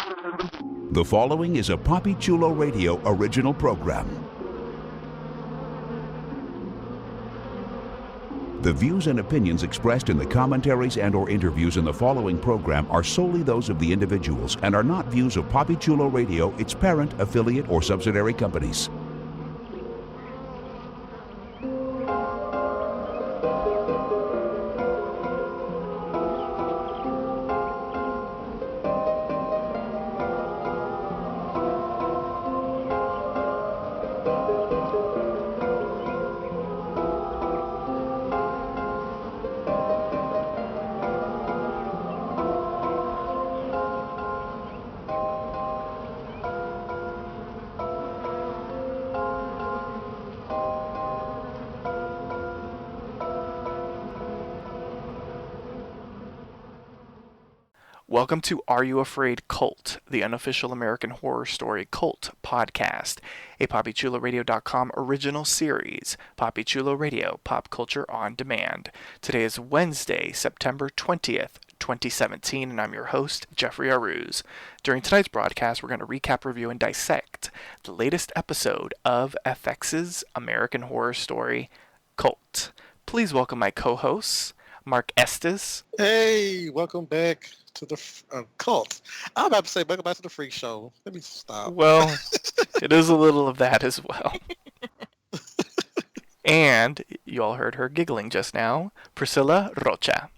The following is a Papi Chulo Radio original program. The views and opinions expressed in the commentaries and/or interviews in the following program are solely those of the individuals and are not views of Papi Chulo Radio, its parent, affiliate, or subsidiary companies. Welcome to Are You Afraid Cult, the unofficial American Horror Story Cult podcast, a PapiChuloRadio.com original series, Papi Chulo Radio, Pop Culture on Demand. Today is Wednesday, September 20th, 2017, and I'm your host, Jeffrey Aruz. During tonight's broadcast, we're going to recap, review, and dissect the latest episode of FX's American Horror Story Cult. Please welcome my co-hosts, Mark Estes. Hey, welcome back to the cult. I'm about to say welcome back to the freak show. Let me stop. Well, it is a little of that as well. And you all heard her giggling just now, Priscilla Rocha.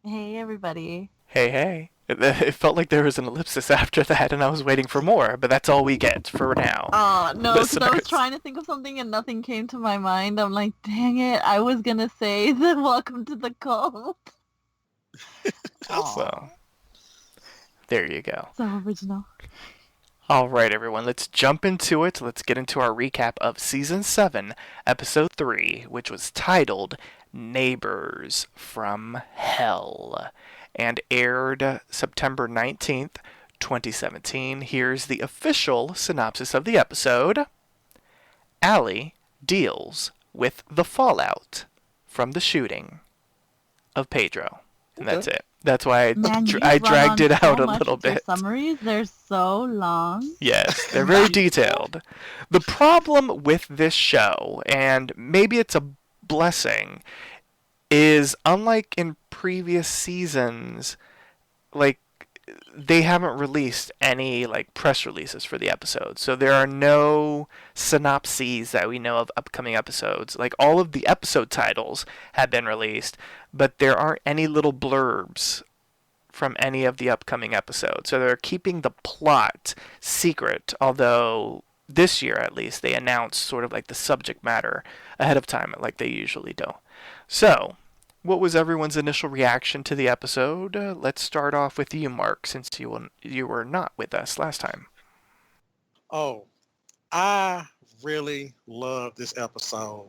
Hey, everybody. Hey, hey. It felt like there was an ellipsis after that, and I was waiting for more, but that's all we get for now. Oh, no, because I was Listeners. trying to think of something and nothing came to my mind. I'm like, dang it, I was going to say the welcome to the cult. Well, there you go. So original. All right, everyone, let's jump into it. Let's get into our recap of Season 7, Episode 3, which was titled Neighbors from Hell, and aired September 19th, 2017. Here's the official synopsis of the episode. Allie deals with the fallout from the shooting of Pedro. And that's it. That's why I dragged it out a little bit. Summaries, they're so long. Yes, they're very detailed. The problem with this show, and maybe it's a blessing, is unlike in previous seasons, like, they haven't released any like press releases for the episodes. So there are no synopses that we know of upcoming episodes. Like, all of the episode titles have been released, but there aren't any little blurbs from any of the upcoming episodes. So they're keeping the plot secret, although this year at least they announced sort of like the subject matter ahead of time like they usually do. So, what was everyone's initial reaction to the episode? Let's start off with you, Mark, since you were not with us last time. Oh, I really love this episode.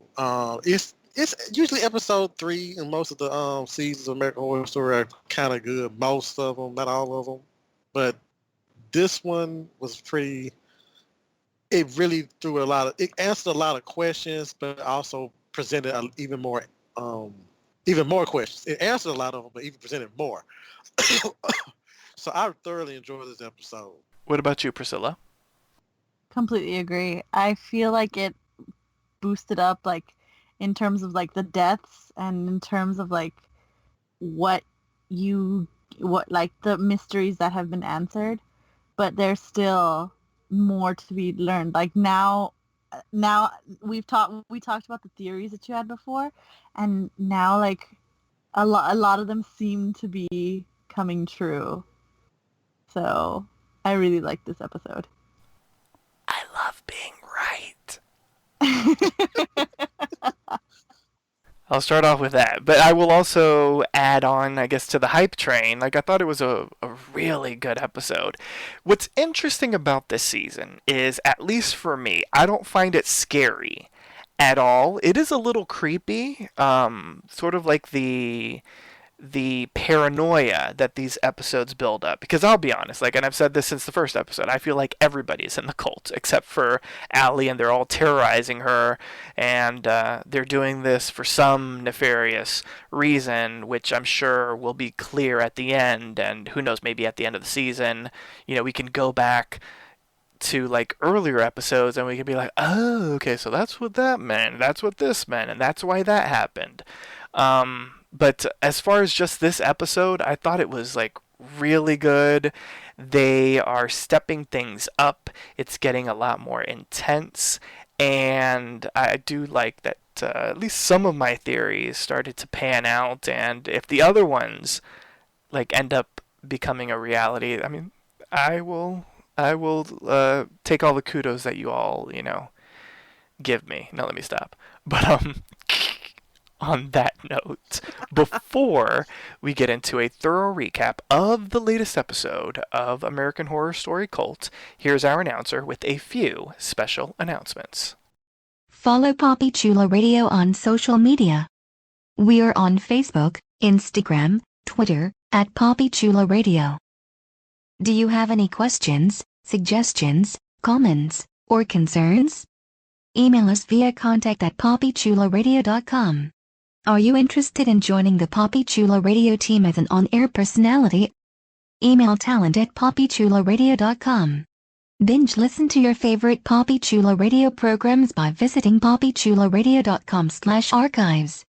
It's usually episode 3 in most of the seasons of American Horror Story are kind of good. Most of them, not all of them, but this one was pretty. It really threw it answered a lot of questions, but also presented even more questions. It answered a lot of them, but even presented more. So I thoroughly enjoyed this episode. What about you, Priscilla? Completely agree. I feel like it boosted up, like, in terms of, like, the deaths and in terms of, like, what the mysteries that have been answered, but there's still more to be learned. Like, now we talked about the theories that you had before, and now, like, a lot of them seem to be coming true. So I really like this episode. I love being right. I'll start off with that, but I will also add on, I guess, to the hype train. Like, I thought it was a really good episode. What's interesting about this season is, at least for me, I don't find it scary at all. It is a little creepy, sort of like the the paranoia that these episodes build up. Because I'll be honest, like, and I've said this since the first episode, I feel like everybody's in the cult except for Allie, and they're all terrorizing her, and they're doing this for some nefarious reason, which I'm sure will be clear at the end, and who knows, maybe at the end of the season, we can go back to like earlier episodes and we can be like, oh, okay, so that's what that meant, that's what this meant, and that's why that happened. But as far as just this episode, I thought it was like really good. They are stepping things up. It's getting a lot more intense, and I do like that at least some of my theories started to pan out, and if the other ones like end up becoming a reality, I mean, I will take all the kudos that you all, give me. No, let me stop. But on that note, before we get into a thorough recap of the latest episode of American Horror Story Cult, here's our announcer with a few special announcements. Follow Poppy Chula Radio on social media. We are on Facebook, Instagram, Twitter, at Poppy Chula Radio. Do you have any questions, suggestions, comments, or concerns? Email us via contact@poppychularadio.com. Are you interested in joining the Poppy Chula Radio team as an on-air personality? Email talent@poppychularadio.com. Binge listen to your favorite Poppy Chula Radio programs by visiting poppychularadio.com/archives.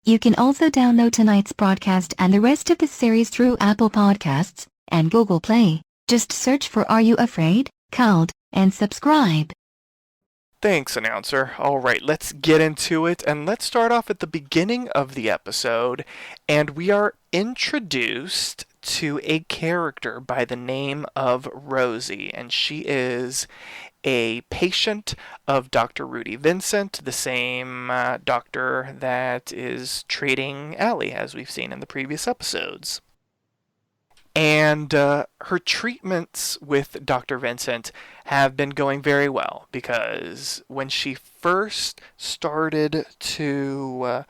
You can also download tonight's broadcast and the rest of the series through Apple Podcasts and Google Play. Just search for Are You Afraid? Cult, and subscribe. Thanks, announcer. All right, let's get into it, and let's start off at the beginning of the episode, and we are introduced to a character by the name of Rosie, and she is a patient of Dr. Rudy Vincent, the same doctor that is treating Allie, as we've seen in the previous episodes. And her treatments with Dr. Vincent have been going very well, because when she first started to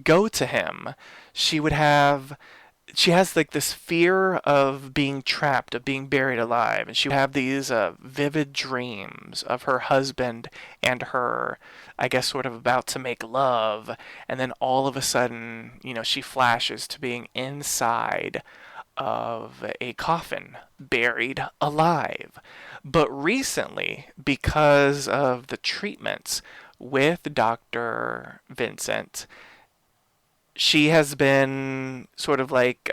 go to him, she has like this fear of being trapped, of being buried alive, and she would have these vivid dreams of her husband and her, I guess, sort of about to make love, and then all of a sudden, she flashes to being inside of a coffin, buried alive. But recently, because of the treatments with Dr. Vincent, she has been sort of like,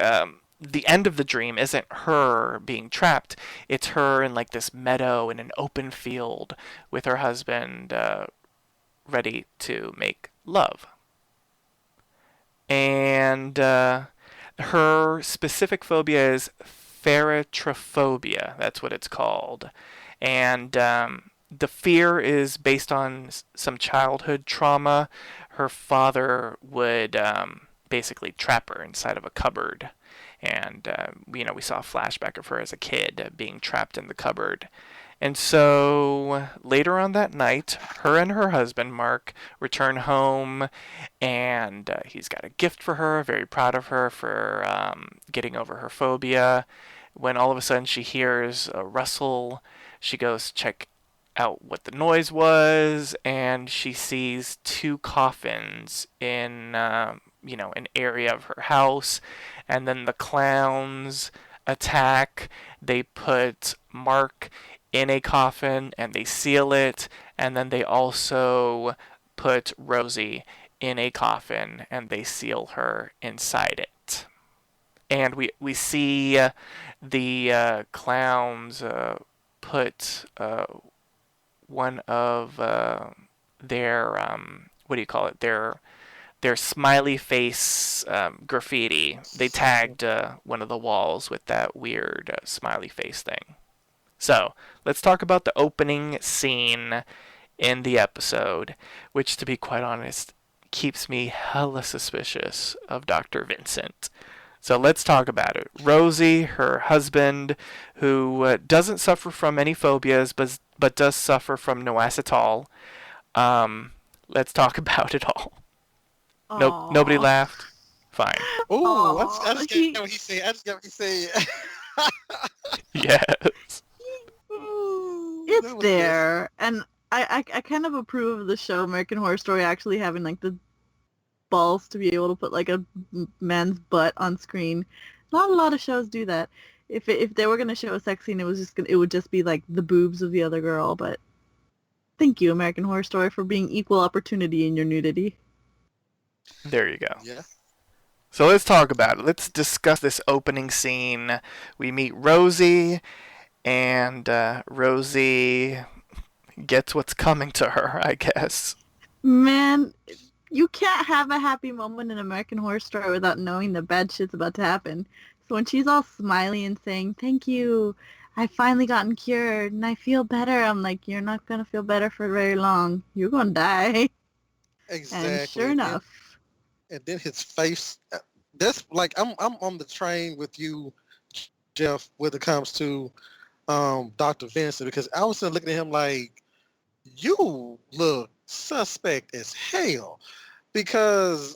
the end of the dream isn't her being trapped, it's her in like this meadow in an open field with her husband ready to make love. And her specific phobia is pheretrophobia. That's what it's called. And the fear is based on some childhood trauma. Her father would basically trap her inside of a cupboard. And, we saw a flashback of her as a kid being trapped in the cupboard. And so later on that night, her and her husband, Mark, return home, and he's got a gift for her, very proud of her for getting over her phobia. When all of a sudden she hears a rustle, she goes to check out what the noise was, and she sees two coffins in, an area of her house, and then the clowns attack. They put Mark in a coffin and they seal it, and then they also put Rosie in a coffin and they seal her inside it. And we see the clowns put one of their their smiley face graffiti. They tagged one of the walls with that weird smiley face thing. So, let's talk about the opening scene in the episode, which, to be quite honest, keeps me hella suspicious of Dr. Vincent. So let's talk about it. Rosie, her husband, who doesn't suffer from any phobias, but does suffer from noacetol. Let's talk about it all. Nobody laughed. Fine. Oh, I Aw, just get what he said. I just get what he said. Yes. it's That was good. there, and I kind of approve of the show American Horror Story actually having like the balls to be able to put like a man's butt on screen. Not a lot of shows do that. If they were gonna show a sex scene, it would just be like the boobs of the other girl. But thank you, American Horror Story, for being equal opportunity in your nudity. There you go. Yeah. So let's talk about it. Let's discuss this opening scene. We meet Rosie, and Rosie gets what's coming to her, I guess. Man, you can't have a happy moment in American Horror Story without knowing the bad shit's about to happen. So when she's all smiley and saying, "Thank you, I finally gotten cured and I feel better," I'm like, you're not gonna feel better for very long. You're gonna die. Exactly. And sure enough. And then his face. That's like I'm on the train with you, Jeff, when it comes to Dr. Vincent, because I was looking at him like, you look suspect as hell, because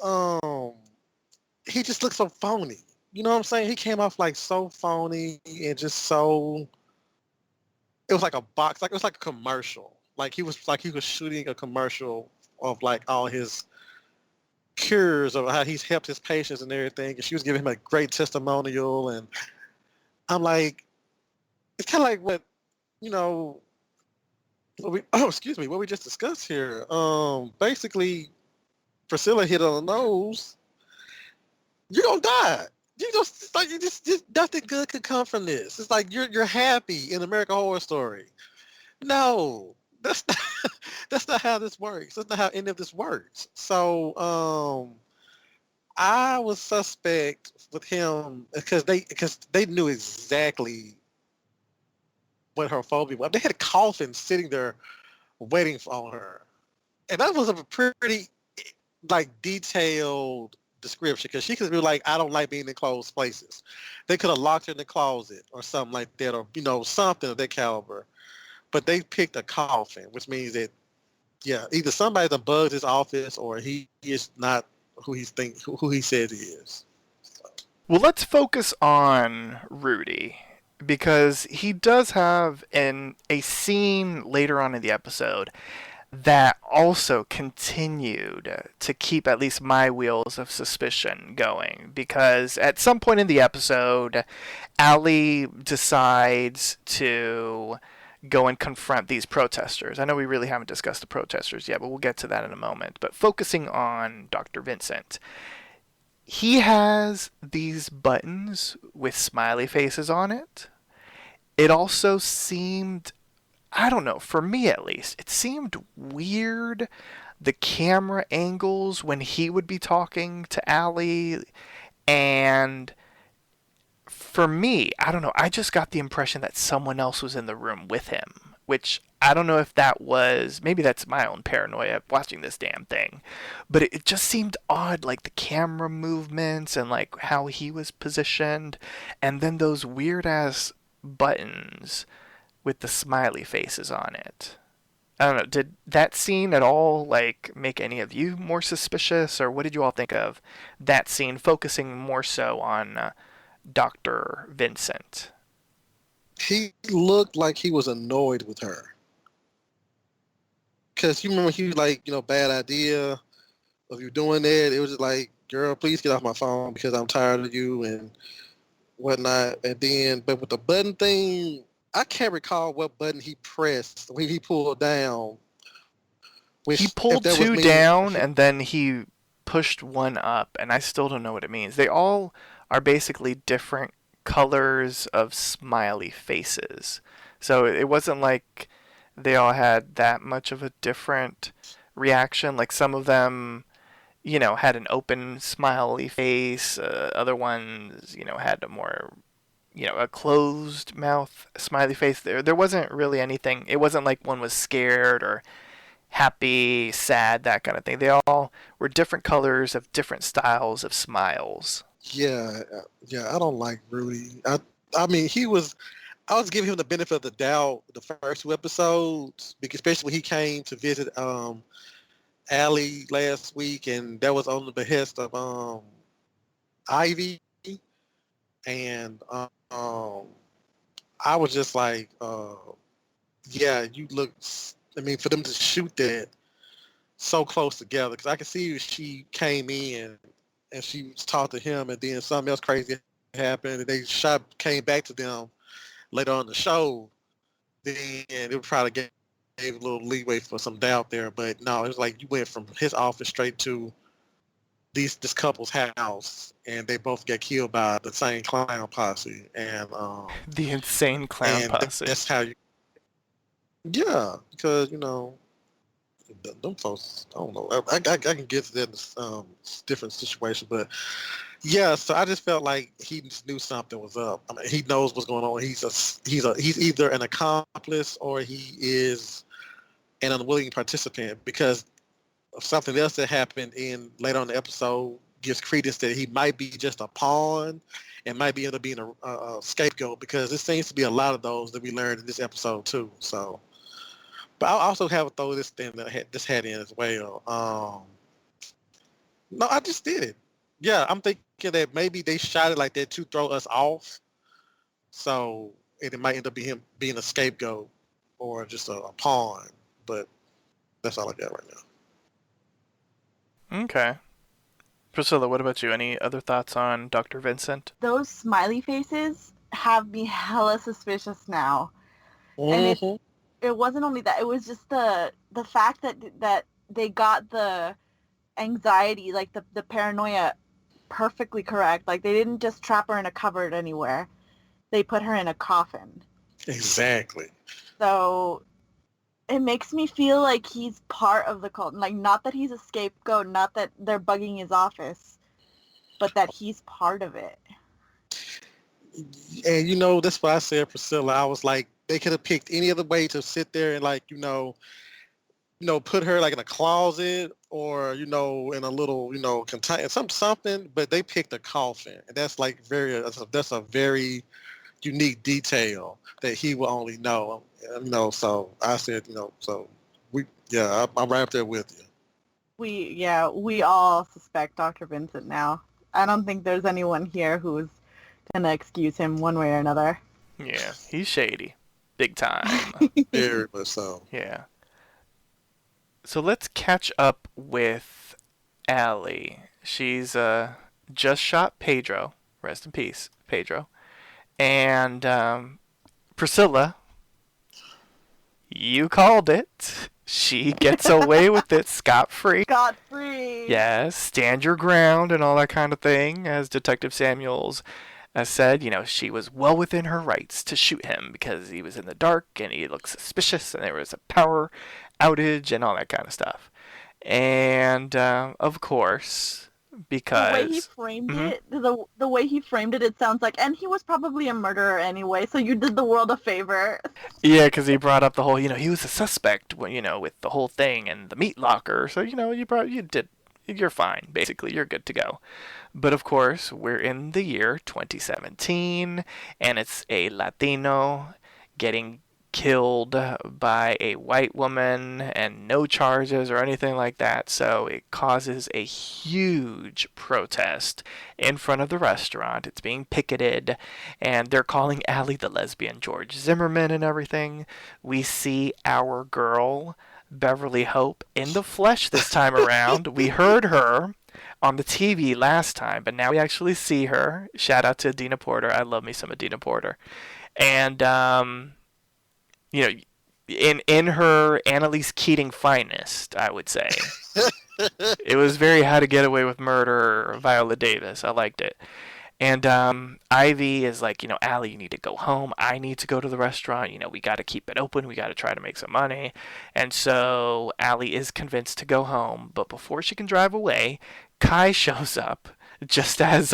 he just looks so phony. You know what I'm saying? He came off like so phony and just so. It was like a box, like it was like a commercial. Like he was shooting a commercial of like all his cures of how he's helped his patients and everything, and she was giving him a great testimonial, and I'm like, it's kind of like what, you know, what we just discussed here. Basically, Priscilla hit on the nose. You're gonna die. Just nothing good could come from this. It's like you're happy in American Horror Story. No, that's not, that's not how this works. That's not how any of this works. So I was suspect with him because they knew exactly what her phobia was. They had a coffin sitting there waiting on her, and that was a pretty like detailed description, because she could be like, I don't like being in closed places. They could have locked her in the closet or something like that, or something of that caliber. But they picked a coffin, which means that either somebody that bugged his office, or he is not who he says he is. Well, let's focus on Rudy, because he does have a scene later on in the episode that also continued to keep at least my wheels of suspicion going, because at some point in the episode, Allie decides to go and confront these protesters. I know we really haven't discussed the protesters yet, but we'll get to that in a moment. But focusing on Dr. Vincent, he has these buttons with smiley faces on it. It also seemed, I don't know, for me at least, it seemed weird, the camera angles when he would be talking to Allie. And for me, I don't know, I just got the impression that someone else was in the room with him, which I don't know if that was, maybe that's my own paranoia watching this damn thing, but it just seemed odd, like the camera movements and like how he was positioned, and then those weird ass buttons with the smiley faces on it. I don't know, did that scene at all like make any of you more suspicious, or what did you all think of that scene, focusing more so on Dr. Vincent? He looked like he was annoyed with her. Because you remember he was like, bad idea of you doing that. It was just like, girl, please get off my phone because I'm tired of you and whatnot. And then, but with the button thing, I can't recall what button he pressed when he pulled down. He pulled two down and then he pushed one up, and I still don't know what it means. They all are basically different colors of smiley faces. So it wasn't like they all had that much of a different reaction. Like some of them, had an open smiley face. Other ones, had a more, a closed mouth smiley face. There wasn't really anything. It wasn't like one was scared or happy, sad, that kind of thing. They all were different colors of different styles of smiles. Yeah, I don't like Rudy. I mean, I was giving him the benefit of the doubt the first two episodes, because especially when he came to visit Allie last week, and that was on the behest of Ivy, and I was just like, yeah, you look. I mean, for them to shoot that so close together, because I could see she came in and she was talking to him, and then something else crazy happened, and they came back to them later on in the show. Then it would probably gave a little leeway for some doubt there, but no, it was like you went from his office straight to this couple's house, and they both get killed by the same clown posse, The insane clown and posse. that's how you, yeah, because them folks, I don't know, I can get to that in different situations, but yeah, so I just felt like he just knew something was up. I mean, he knows what's going on. He's either an accomplice or he is an unwilling participant, because of something else that happened in later on in the episode gives credence that he might be just a pawn and might be end up being a scapegoat, because there seems to be a lot of those that we learned in this episode too. So, but I also have to throw this thing that this had in as well. No, I just did it. Yeah, I'm thinking that maybe they shot it like that to throw us off. So it might end up being him being a scapegoat or just a pawn. But that's all I got right now. Okay. Priscilla, what about you? Any other thoughts on Dr. Vincent? Those smiley faces have me hella suspicious now. And it wasn't only that, it was just the fact that they got the anxiety, like the paranoia perfectly correct. Like, they didn't just trap her in a cupboard anywhere. They put her in a coffin. Exactly. So it makes me feel like he's part of the cult. Like, not that he's a scapegoat, not that they're bugging his office, but that he's part of it. And that's what I said, Priscilla. I was like, they could have picked any other way to sit there and like, put her like in a closet or, in a little, contain something, but they picked a coffin. And that's like that's a very unique detail that he will only know. So I said, so I'm right up there with you. We all suspect Dr. Vincent now. I don't think there's anyone here who's gonna excuse him one way or another. Yeah, he's shady. Big time. Very much so. Yeah. So let's catch up with Allie. She's just shot Pedro. Rest in peace, Pedro. And Priscilla, you called it. She gets away with it scot-free. Scot-free. Yes, stand your ground and all that kind of thing. As Detective Samuels said, she was well within her rights to shoot him because he was in the dark and he looked suspicious and there was a power outage and all that kind of stuff. And, of course, because... The way he framed it, the way he framed it, it sounds like, and he was probably a murderer anyway, so you did the world a favor. Yeah, because he brought up the whole, he was a suspect, with the whole thing and the meat locker. So, you're fine, basically. You're good to go. But, of course, we're in the year 2017, and it's a Latino getting killed by a white woman and no charges or anything like that. So it causes a huge protest in front of the restaurant. It's being picketed, and they're calling Allie the lesbian George Zimmerman and everything. We see our girl, Beverly Hope, in the flesh this time around. We heard her on the TV last time, but now we actually see her. Shout out to Adina Porter. I love me some Adina Porter. And, in her Annalise Keating finest, I would say. It was very How to Get Away with Murder, Viola Davis. I liked it. And Ivy is like, Allie, you need to go home. I need to go to the restaurant. We got to keep it open. We got to try to make some money. And so Allie is convinced to go home. But before she can drive away, Kai shows up just as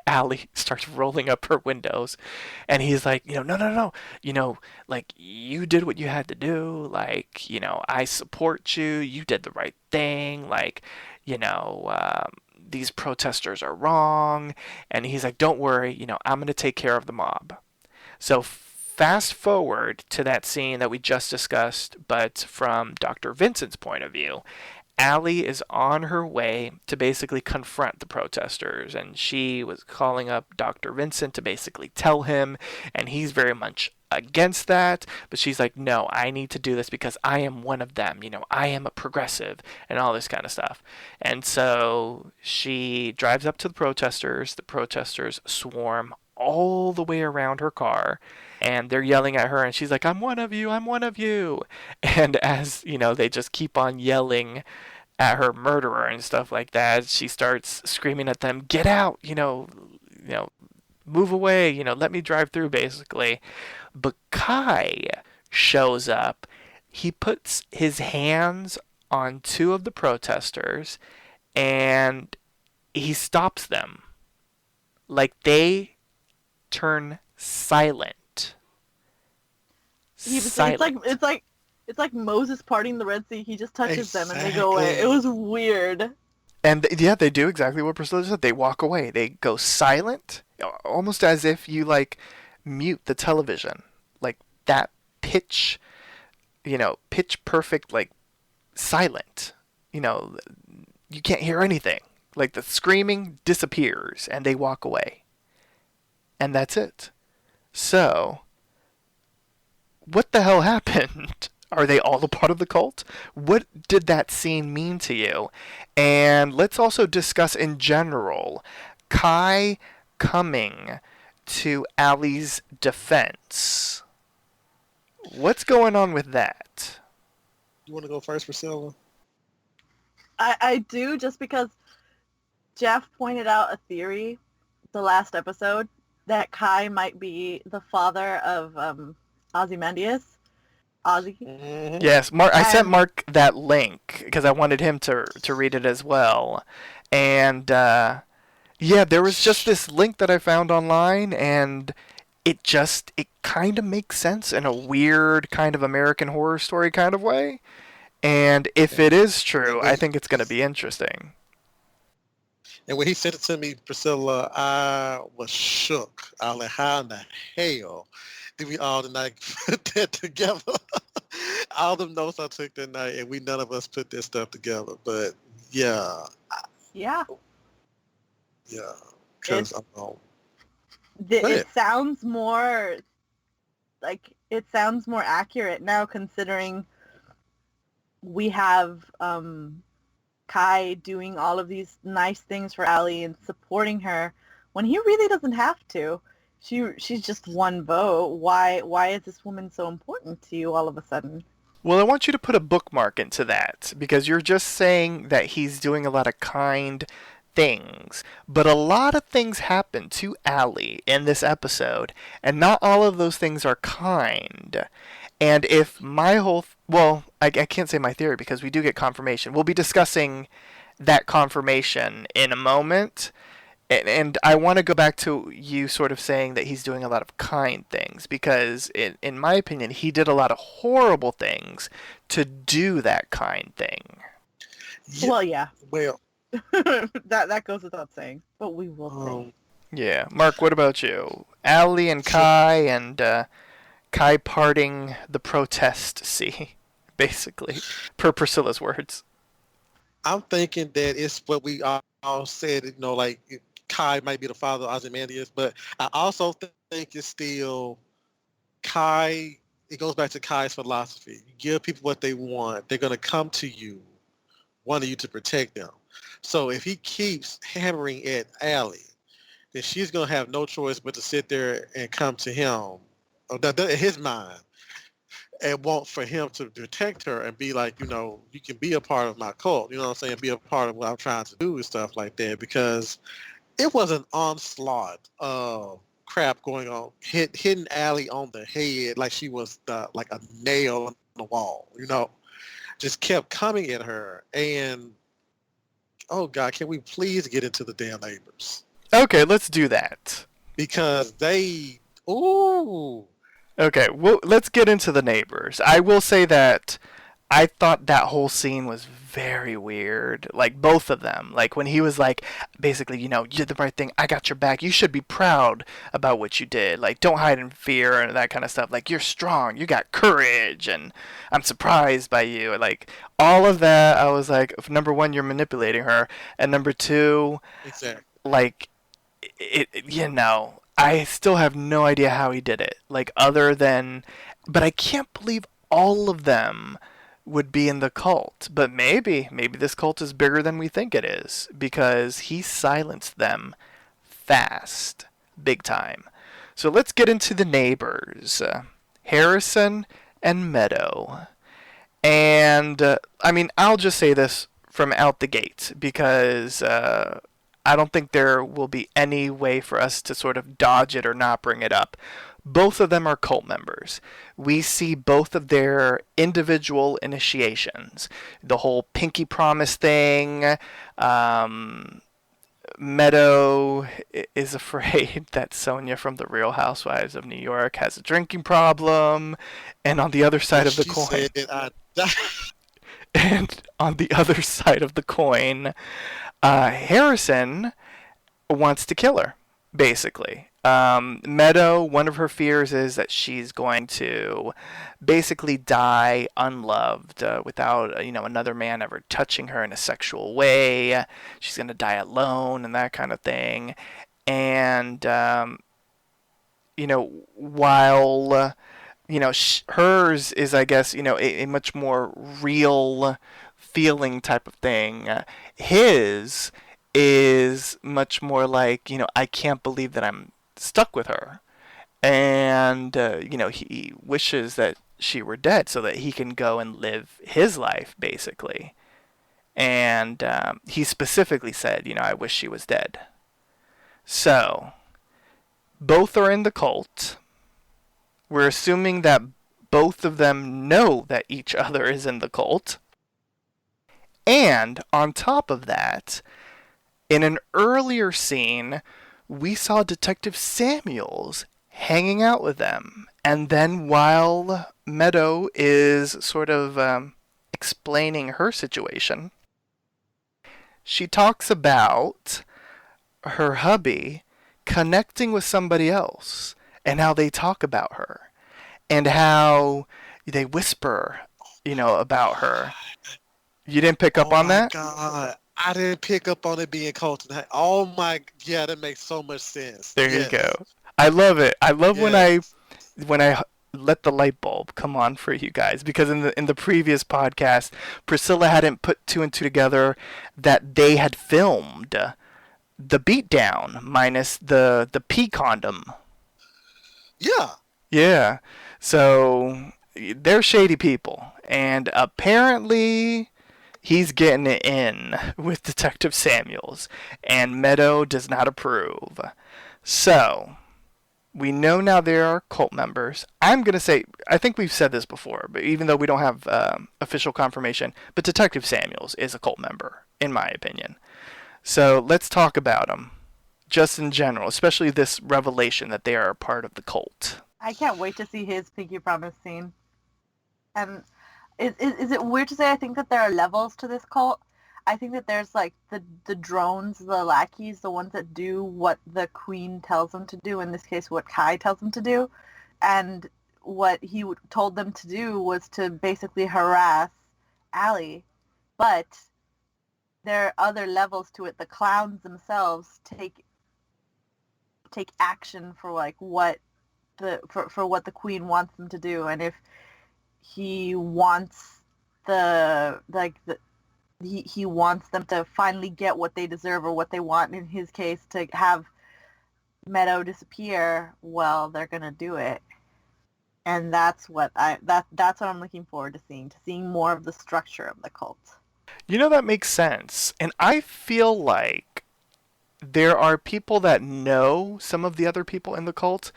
Allie starts rolling up her windows, and he's like, no, like, you did what you had to do, like, I support you, you did the right thing, like, these protesters are wrong, and he's like, don't worry, I'm going to take care of the mob. So fast forward to that scene that we just discussed, but from Dr. Vincent's point of view, Allie is on her way to basically confront the protesters, and she was calling up Dr. Vincent to basically tell him, and he's very much against that, but she's like, no, I need to do this because I am one of them, I am a progressive, and all this kind of stuff. And so she drives up to the protesters swarm all the way around her car, and they're yelling at her, and she's like, I'm one of you, I'm one of you. And as, they just keep on yelling at her murderer and stuff like that, she starts screaming at them, get out, move away, let me drive through, basically. But Kai shows up. He puts his hands on two of the protesters, and he stops them. Like, they turn silent. Silent. It's like Moses parting the Red Sea. He just touches them and they go away. It was weird. And they do exactly what Priscilla said. They walk away. They go silent, almost as if you mute the television, like that pitch perfect, silent. You can't hear anything. Like, the screaming disappears and they walk away. And that's it. So, what the hell happened? Are they all a part of the cult? What did that scene mean to you? And let's also discuss in general Kai coming to Allie's defense. What's going on with that? You want to go first, Priscilla? I do, just because Jeff pointed out a theory the last episode that Kai might be the father of Ozymandias. Ozzy. Mm-hmm. Yes, Mark. I sent Mark that link because I wanted him to read it as well. And there was just this link that I found online, and it kind of makes sense in a weird kind of American Horror Story kind of way. And if it is true, I think it's going to be interesting. And when he said it to me, Priscilla, I was shook. I was like, how in the hell did we all tonight put that together? All the notes I took that night, and none of us put this stuff together. But yeah. Yeah. Yeah. Because it sounds more accurate now, considering we have Kai doing all of these nice things for Allie and supporting her when he really doesn't have to. She's just one vote. Why is this woman so important to you all of a sudden? Well, I want you to put a bookmark into that, because you're just saying that he's doing a lot of kind things, but a lot of things happen to Allie in this episode, and not all of those things are kind. And if my whole... I can't say my theory because we do get confirmation. We'll be discussing that confirmation in a moment. And I want to go back to you sort of saying that he's doing a lot of kind things, because in my opinion, he did a lot of horrible things to do that kind thing. Well, yeah. Well, that goes without saying, but we will see. Yeah. Mark, what about you? Allie and Kai, and Kai parting the protest sea, basically, per Priscilla's words. I'm thinking that it's what we all said, Kai might be the father of Ozymandias, but I also think it's still Kai. It goes back to Kai's philosophy. You give people what they want, they're going to come to you, wanting you to protect them. So if he keeps hammering at Allie, then she's going to have no choice but to sit there and come to him, in his mind, and want for him to protect her and be like, you can be a part of my cult, be a part of what I'm trying to do and stuff like that, because it was an onslaught of crap going on, hitting Allie on the head like she was like a nail on the wall, just kept coming at her. And, oh God, can we please get into the damn neighbors? Okay, let's do that. Because Okay, well, let's get into the neighbors. I will say that I thought that whole scene was very weird. Like, both of them. Like, when he was like, basically, you did the right thing. I got your back. You should be proud about what you did. Like, don't hide in fear and that kind of stuff. Like, you're strong. You got courage. And I'm surprised by you. Like, all of that, I was like, number one, you're manipulating her. And number two, Exactly. like, I still have no idea how he did it. Like, other than, but I can't believe all of them would be in the cult. But maybe this cult is bigger than we think it is, because he silenced them fast, big time. So let's get into the neighbors, Harrison and Meadow. And I'll just say this from out the gate, because I don't think there will be any way for us to sort of dodge it or not bring it up. Both of them are cult members. We see both of their individual initiations. The whole pinky promise thing. Meadow is afraid that Sonia from The Real Housewives of New York has a drinking problem. And on the other side of the coin... And on the other side of the coin, Harrison wants to kill her, basically. Meadow, one of her fears is that she's going to basically die unloved, without another man ever touching her in a sexual way. She's going to die alone and that kind of thing. And while hers is, I guess, a much more real feeling type of thing, his is much more like, I can't believe that I'm stuck with her. And, he wishes that she were dead so that he can go and live his life, basically. And he specifically said, I wish she was dead. So, both are in the cult. We're assuming that both of them know that each other is in the cult. And on top of that, in an earlier scene, we saw Detective Samuels hanging out with them. And then while Meadow is sort of explaining her situation, she talks about her hubby connecting with somebody else and how they talk about her and how they whisper, about her. You didn't pick up on that? Oh my God. I didn't pick up on it being Colton. Oh my, yeah, that makes so much sense. There you go. I love it. I love Yes. when I let the light bulb come on for you guys, because in the previous podcast, Priscilla hadn't put two and two together that they had filmed the beatdown minus the pee condom. Yeah. Yeah. So they're shady people, and apparently he's getting it in with Detective Samuels, and Meadow does not approve. So, we know now there are cult members. I'm going to say, I think we've said this before, but even though we don't have official confirmation, but Detective Samuels is a cult member, in my opinion. So, let's talk about him, just in general, especially this revelation that they are a part of the cult. I can't wait to see his Pinky Promise scene. And is it weird to say I think that there are levels to this cult? I think that there's like the drones, the lackeys, the ones that do what the queen tells them to do, in this case what Kai tells them to do. And what he told them to do was to basically harass Allie. But there are other levels to it. The clowns themselves take action for like what for what the queen wants them to do. And if he wants he wants them to finally get what they deserve or what they want, in his case to have Meadow disappear, well, they're gonna do it. And that's what I'm looking forward to seeing more of the structure of the cult. That makes sense. And I feel like there are people that know some of the other people in the cult,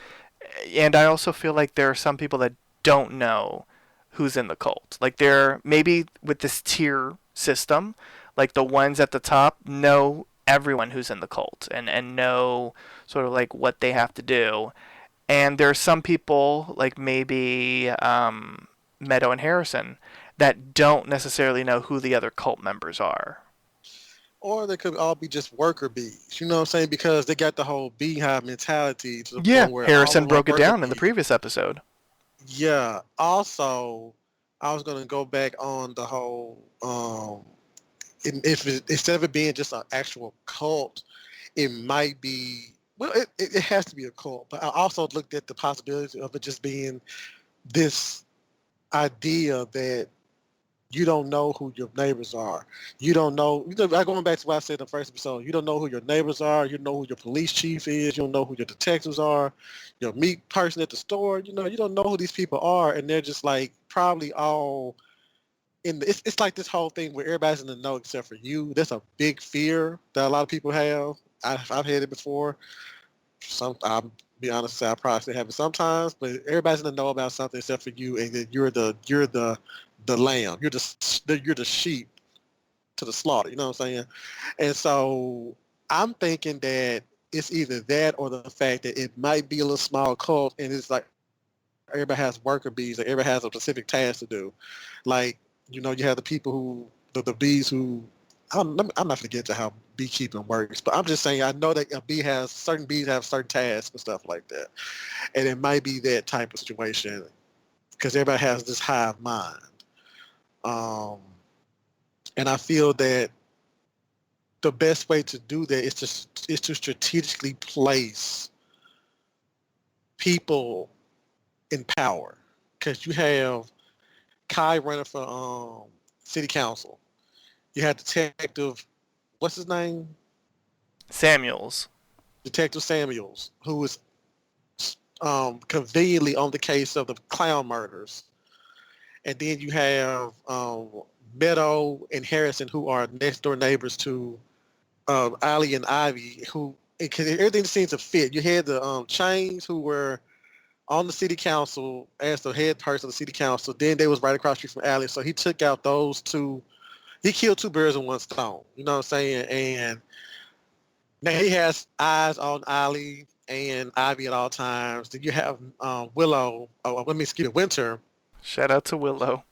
and I also feel like there are some people that don't know who's in the cult. Like, they're maybe with this tier system, like the ones at the top know everyone who's in the cult and know sort of like what they have to do. And there are some people, like maybe Meadow and Harrison, that don't necessarily know who the other cult members are. Or they could all be just worker bees. You know what I'm saying? Because they got the whole beehive mentality to the Yeah, point where all of Harrison them are broke it worker down in the bees. previous episode. Yeah. Also, I was gonna go back on the whole instead of it being just an actual cult, it might be well, it has to be a cult. But I also looked at the possibility of it just being this idea that you don't know who your neighbors are. You don't know. Going back to what I said in the first episode, you don't know who your neighbors are. You don't know who your police chief is. You don't know who your detectives are. Your meat person at the store. You don't know who these people are, and they're just like probably all in. It's like this whole thing where everybody's in the know except for you. That's a big fear that a lot of people have. I've had it before. I'll be honest, I probably still have it sometimes, but everybody's in the know about something except for you, and then you're the lamb. You're the sheep to the slaughter. You know what I'm saying? And so I'm thinking that it's either that or the fact that it might be a little small cult, and it's like everybody has worker bees, or everybody has a specific task to do. Like you have the people who the bees who. I'm not going to get into how beekeeping works, but I'm just saying I know that certain bees have certain tasks and stuff like that, and it might be that type of situation because everybody has this hive mind. And I feel that the best way to do that is to strategically place people in power. Because you have Kai running for city council. You have Detective, what's his name? Samuels. Detective Samuels, who is conveniently on the case of the clown murders. And then you have Meadow and Harrison, who are next door neighbors to Ali and Ivy, who because everything seems to fit. You had the Chains, who were on the city council as the head person of the city council. Then they was right across the street from Ali, so he took out those two. He killed two birds with one stone. You know what I'm saying? And now he has eyes on Ali and Ivy at all times. Then you have Willow. Excuse me, Winter. Shout out to Willow.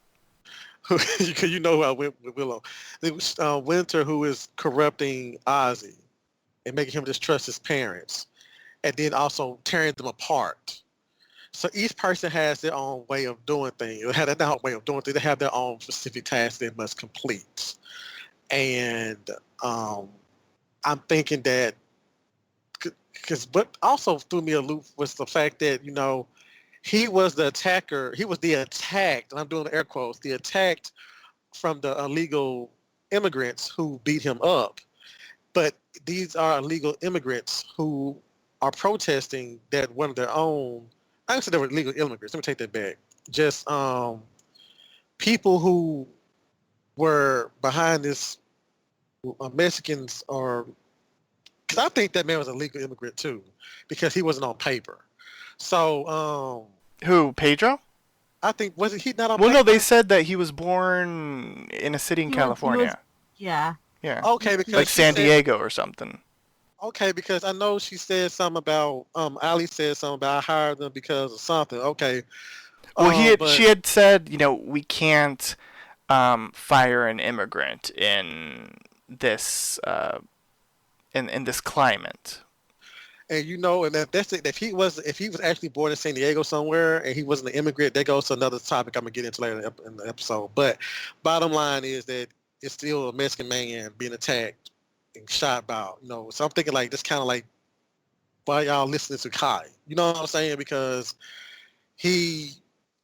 Because you know who I went with Willow. It was Winter, who is corrupting Ozzy and making him distrust his parents, and then also tearing them apart. So each person has their own way of doing things. They have their own way of doing things. They have their own specific tasks they must complete. And I'm thinking that because what also threw me a loop was the fact that he was the attacker. He was the attacked, and I'm doing the air quotes, the attacked from the illegal immigrants who beat him up. But these are illegal immigrants who are protesting that one of their own, I didn't say they were illegal immigrants. Let me take that back. Just people who were behind this, Mexicans, or because I think that man was a legal immigrant too, because he wasn't on paper. So Who, Pedro? I think wasn't he not on Well, paper? no, they said that he was born in a city in He was- California. Yeah. Yeah. Okay, because Like she San said- Diego or something. Okay, because I know she said something about Ali said something about I hired them because of something. Okay. Well, But- she had said, we can't fire an immigrant in this in this climate. And and that's it. If he was actually born in San Diego somewhere and he wasn't an immigrant, that goes to another topic I'm gonna get into later in the episode. But bottom line is that it's still a Mexican man being attacked and shot by, So I'm thinking like this kind of like why y'all listening to Kai? You know what I'm saying? Because he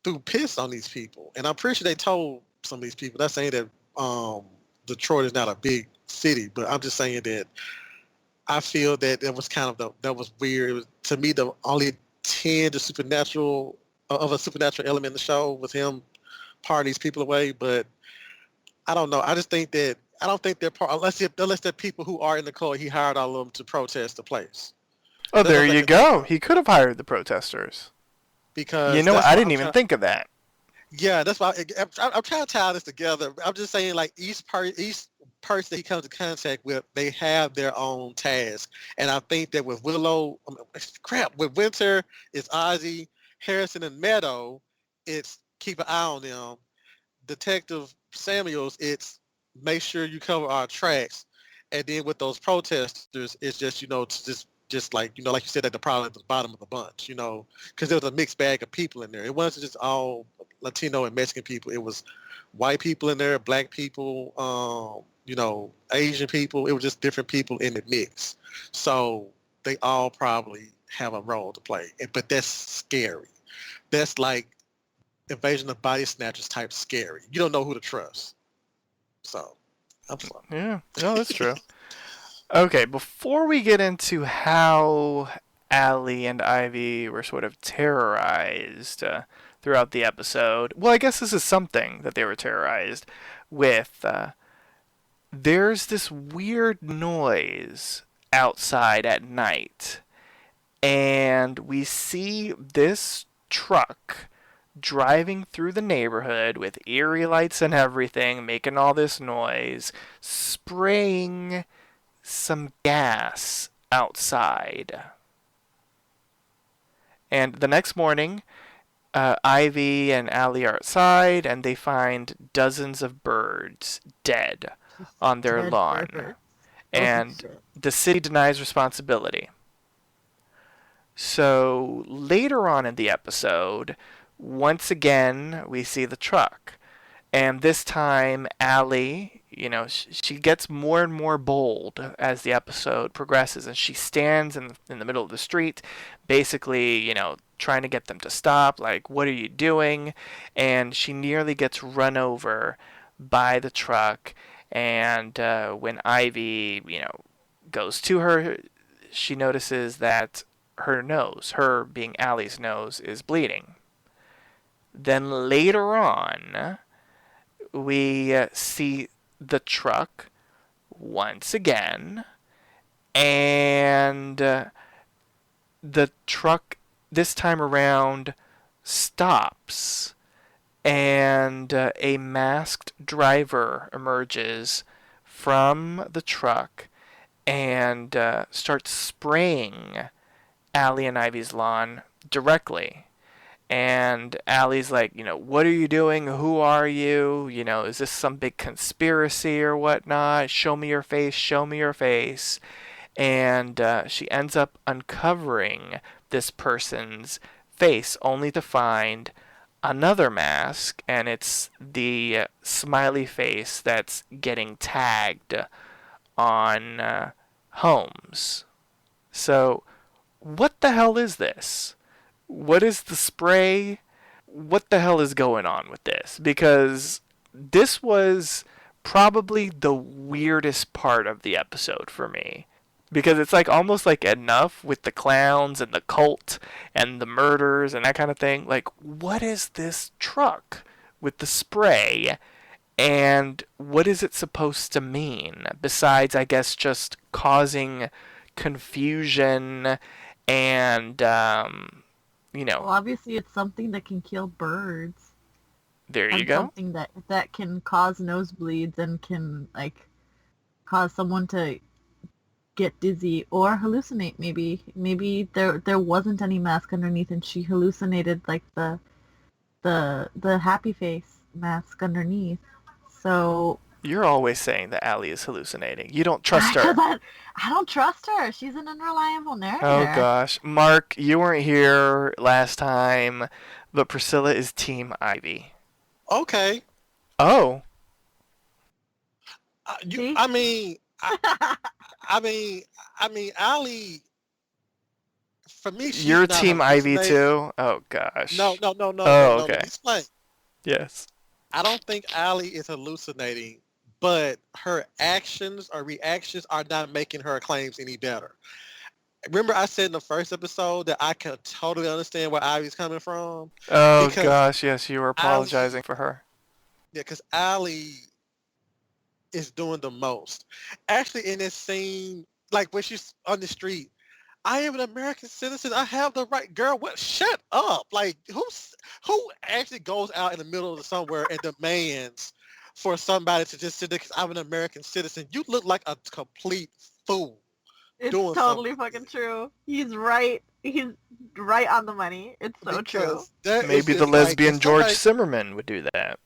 threw piss on these people, and I'm pretty sure they told some of these people. Not saying that Detroit is not a big city, but I'm just saying that I feel that it was kind of that was weird. It was, to me, the only tinge of a supernatural element in the show was him parting these people away. But I don't know. I just think that I don't think they're part unless they're people who are in the cult. He hired all of them to protest the place. Oh, That's there what I you can go. think of. He could have hired the protesters. Because You know what? that's I what didn't I'm even trying- think of that. Yeah, that's why I'm trying to tie this together. I'm just saying, like each person that he comes in contact with, they have their own task, and I think that with Willow, with Winter, it's Ozzy, Harrison, and Meadow. It's keep an eye on them. Detective Samuels, it's make sure you cover our tracks. And then with those protesters, it's just, to just like, like you said, at the probably at the bottom of the bunch, because there was a mixed bag of people in there. It wasn't just all Latino and Mexican people. It was white people in there, black people, Asian people. It was just different people in the mix. So they all probably have a role to play. But that's scary. That's like Invasion of Body Snatchers type scary. You don't know who to trust. So, I'm sorry. Yeah, no, that's true. Okay, before we get into how Allie and Ivy were sort of terrorized throughout the episode, well, I guess this is something that they were terrorized with. There's this weird noise outside at night, and we see this truck driving through the neighborhood with eerie lights and everything, making all this noise, spraying some gas outside. And the next morning, Ivy and Allie are outside, and they find dozens of birds dead on their Dead lawn. birds. And the city denies responsibility. So later on in the episode, once again, we see the truck. And this time, Allie, she gets more and more bold as the episode progresses. And she stands in the middle of the street, basically, trying to get them to stop. Like, what are you doing? And she nearly gets run over by the truck. And when Ivy, goes to her, she notices that her nose, her being Allie's nose, is bleeding. Then later on, we see the truck once again, and the truck this time around stops, and a masked driver emerges from the truck and starts spraying Allie and Ivy's lawn directly. And Allie's like, what are you doing? Who are you? Is this some big conspiracy or whatnot? Show me your face. Show me your face. And she ends up uncovering this person's face, only to find another mask, and it's the smiley face that's getting tagged on Holmes. So, what the hell is this? What is the spray? What the hell is going on with this? Because this was probably the weirdest part of the episode for me. Because it's like almost like enough with the clowns and the cult and the murders and that kind of thing. Like, what is this truck with the spray? And what is it supposed to mean? Besides, I guess, just causing confusion and, Well, obviously it's something that can kill birds. There you And go. something that can cause nosebleeds and can, cause someone to get dizzy or hallucinate. Maybe there wasn't any mask underneath and she hallucinated the happy face mask underneath. So You're always saying that Allie is hallucinating. You don't trust her. I don't trust her. She's an unreliable narrator. Oh gosh. Mark, you weren't here last time, but Priscilla is Team Ivy. Okay. Oh. See? I mean, Allie. For me, she's You're not Team Ivy hallucinating. too? Oh gosh. No. Oh, okay. Let me explain. Yes. I don't think Allie is hallucinating, but her actions or reactions are not making her claims any better. Remember I said in the first episode that I can totally understand where Ivy's coming from? Oh Because gosh, yes, you were apologizing for her. Yeah, because Allie is doing the most. Actually, in this scene, like when she's on the street, I am an American citizen. I have the right. Girl, what? Shut up! Like, who actually goes out in the middle of somewhere and demands for somebody to just sit there because I'm an American citizen? You look like a complete fool. It's doing totally something. fucking true. He's right. He's right on the money. It's so true. Because that is Maybe the just like, lesbian if George somebody- Zimmerman would do that.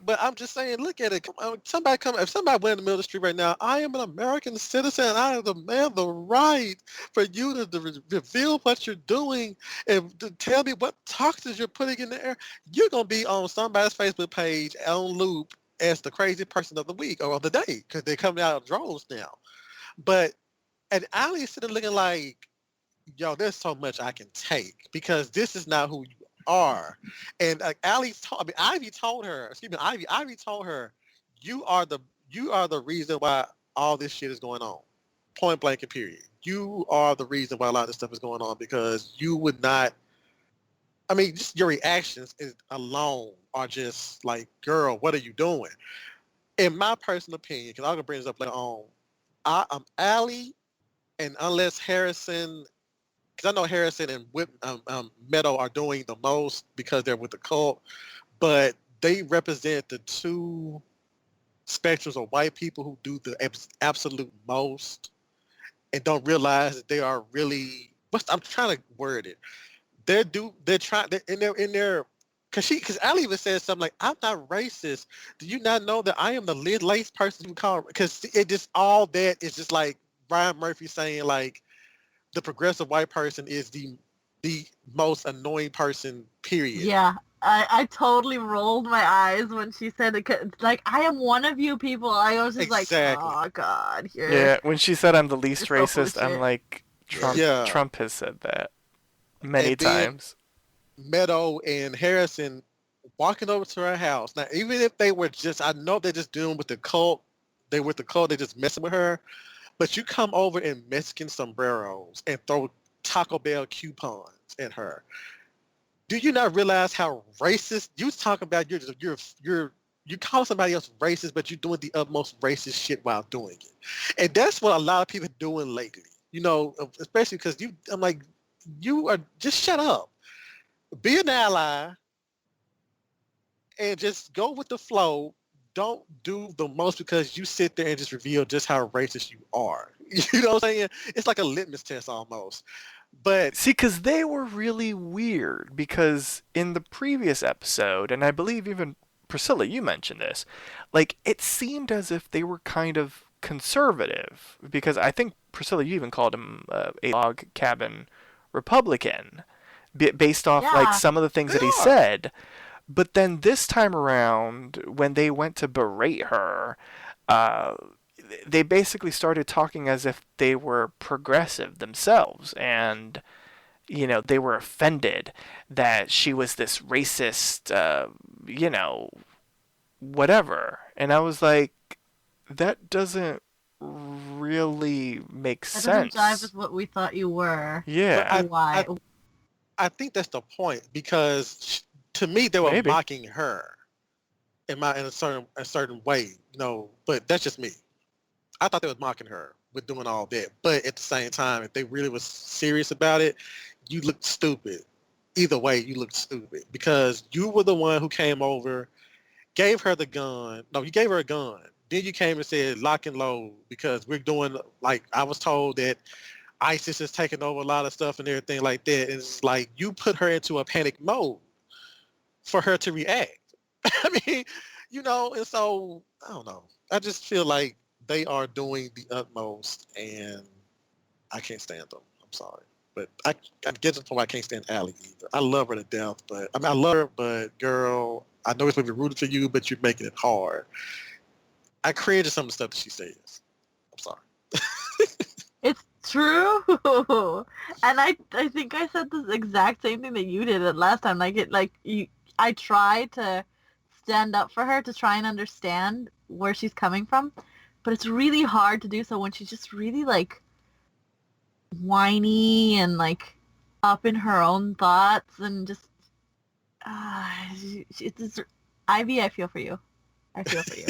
But I'm just saying, look at it. Come on, if somebody went in the middle of the street right now, I am an American citizen. I demand the right for you to reveal what you're doing and to tell me what toxins you're putting in the air. You're gonna be on somebody's Facebook page on loop as the crazy person of the week or of the day because they're coming out of droves now. But and Allie's sitting looking like, yo, there's so much I can take because this is not who you are. And Ivy told her, Ivy told her, you are the reason why all this shit is going on. Point blank and period. You are the reason why a lot of this stuff is going on because you would not. I mean, just your reactions alone are just like, girl, what are you doing? In my personal opinion, because I'm gonna bring this up later on, I'm Allie, and unless Harrison, because I know Harrison and Meadow are doing the most because they're with the cult, but they represent the two spectrums of white people who do the absolute most and don't realize that they are really. I'm trying to word it. They're trying. They're in their. Because Allie even said something like, "I'm not racist. Do you not know that I am the lace person you call?" Because it just all that is just like Ryan Murphy saying like the progressive white person is the most annoying person. Period. Yeah, I totally rolled my eyes when she said it. 'Cause it's like, I am one of you people. I was just Exactly. like, oh god, here. Yeah, when she said I'm the least You're so full of racist, I'm shit. like, Trump. Yeah. Trump has said that many And then times. Meadow and Harrison walking over to her house. Now, even if they were just, I know they're just dealing with the cult. They're with the cult. They're just messing with her. But you come over in Mexican sombreros and throw Taco Bell coupons at her. Do you not realize how racist you talking about? You call somebody else racist, but you're doing the utmost racist shit while doing it, and that's what a lot of people are doing lately. You know, especially because I'm like, you are just shut up, be an ally, and just go with the flow. Don't do the most because you sit there and just reveal just how racist you are. You know what I'm saying? It's like a litmus test almost. But See, because they were really weird. Because in the previous episode, and I believe even Priscilla, you mentioned this, like it seemed as if they were kind of conservative. Because I think Priscilla, you even called him a log cabin Republican, based off like Yeah. some of the things that he Yeah. said. But then this time around, when they went to berate her, uh, they basically started talking as if they were progressive themselves, and they were offended that she was this racist, whatever. And I was like, that doesn't really make That doesn't sense. jive with what we thought you were. Yeah. Why? I think that's the point because to me they were Maybe. mocking her in a certain way, but that's just me. I thought they was mocking her with doing all that, but at the same time, if they really was serious about it, you looked stupid. Either way, you looked stupid because you were the one who came over, gave her the gun. No, you gave her a gun. Then you came and said lock and load because we're doing, like, I was told that ISIS is taking over a lot of stuff and everything like that. And it's like you put her into a panic mode for her to react. I mean, and so I don't know. I just feel like they are doing the utmost and I can't stand them. I'm sorry. But I get to the point where I can't stand Allie either. I love her to death, but I love her, but girl, I know it's going to be rooted for you, but you're making it hard. I created some of the stuff that she says. I'm sorry. It's true. And I think I said this exact same thing that you did it last time. I try to stand up for her to try and understand where she's coming from, but it's really hard to do so when she's just really like whiny and like up in her own thoughts and just it's Ivy, I feel for you. I feel for you.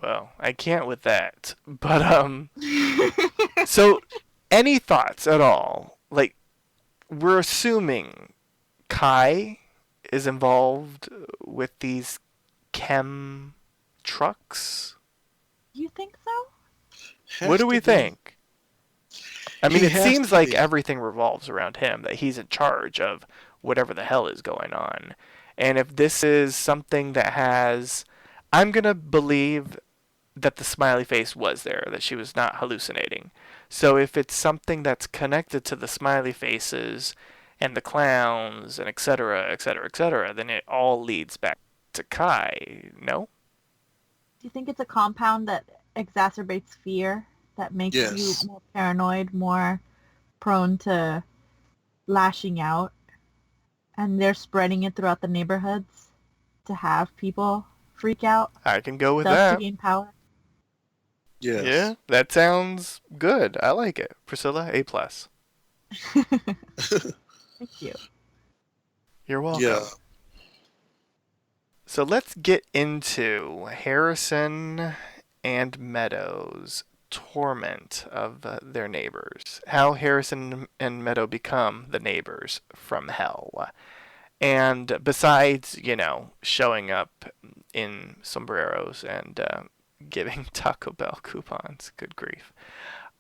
Well, I can't with that. But so any thoughts at all? Like, we're assuming Kai is involved with these chem trucks. You think so? What do we think? I mean, He it has seems to like be. everything revolves around him, that he's in charge of whatever the hell is going on. And if this is something that has, I'm going to believe that the smiley face was there, that she was not hallucinating. So if it's something that's connected to the smiley faces and the clowns and etc., etc., etc., then it all leads back to Kai, no? Do you think it's a compound that exacerbates fear, that makes Yes. you more paranoid, more prone to lashing out, and they're spreading it throughout the neighborhoods to have people freak out, I can go with thus to that. gain power? Yes. Yeah, that sounds good. I like it. Priscilla, A+. Thank you. You're welcome. Yeah. So let's get into Harrison and Meadows' torment of their neighbors. How Harrison and Meadow become the neighbors from hell. And besides, showing up in sombreros and giving Taco Bell coupons, good grief.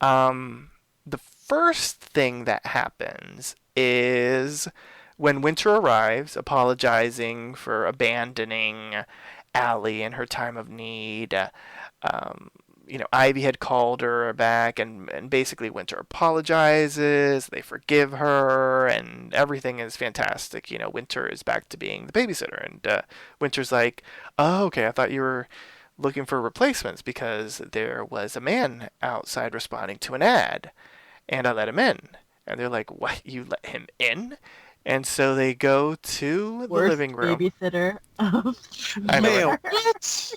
The first thing that happens is when Winter arrives, apologizing for abandoning Allie in her time of need. Ivy had called her back, and basically Winter apologizes. They forgive her, and everything is fantastic. Winter is back to being the babysitter, and Winter's like, "Oh, okay, I thought you were looking for replacements because there was a man outside responding to an ad, and I let him in." And they're like, "What? You let him in?" And so they go to the Worst living room. babysitter of I know, Man, right? what?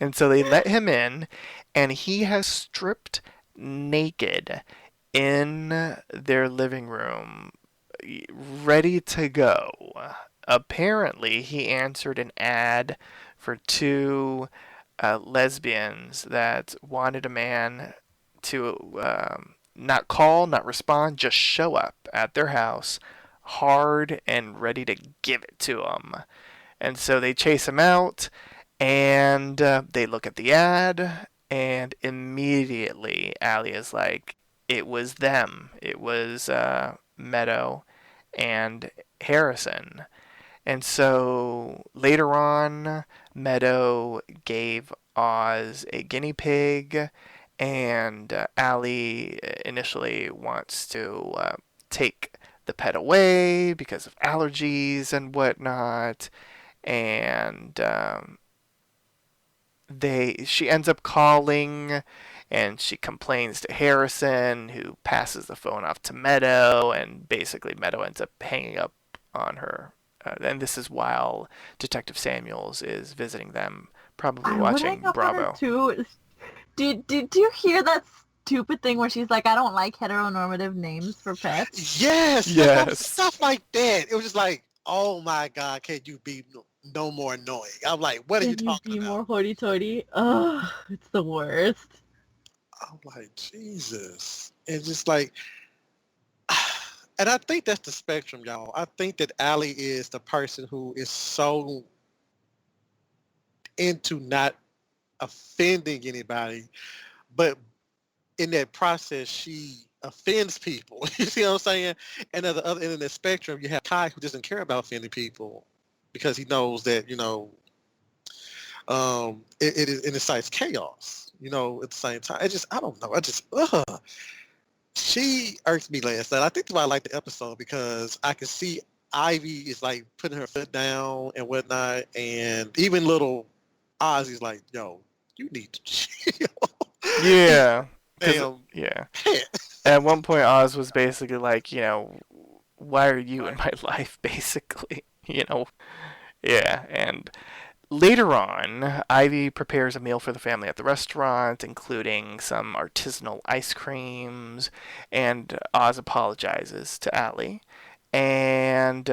And so they let him in, and he has stripped naked in their living room, ready to go. Apparently, he answered an ad for two lesbians that wanted a man to not call, not respond, just show up at their house hard and ready to give it to them. And so they chase him out, and they look at the ad, and immediately Allie is like, it was them. It was Meadow and Harrison. And so later on, Meadow gave Oz a guinea pig, and Allie initially wants to take the pet away because of allergies and whatnot. And she ends up calling, and she complains to Harrison, who passes the phone off to Meadow, and basically Meadow ends up hanging up on her. And this is while Detective Samuels is visiting them, probably I would watching hang up on her Bravo. too. Did you hear that stupid thing where she's like, I don't like heteronormative names for pets? Yes. Yes. Stuff like that. It was just like, oh my God, can you be no more annoying? I'm like, what are you Can you talking be about? more hoity-toity? Ugh, it's the worst. I'm like, Jesus. And just like, and I think that's the spectrum, y'all. I think that Allie is the person who is so into not offending anybody, but in that process, she offends people. You see what I'm saying? And at the other end of the spectrum, you have Kai, who doesn't care about offending people because he knows that, it incites chaos, at the same time. I don't know. She irked me last night. I think that's why I like the episode, because I can see Ivy is like putting her foot down and whatnot. And even little Ozzy's like, yo, you need to chill. Yeah. Damn. Yeah. Pet. At one point, Oz was basically like, why are you in my life, basically? Yeah. And later on, Ivy prepares a meal for the family at the restaurant, including some artisanal ice creams, and Oz apologizes to Allie. And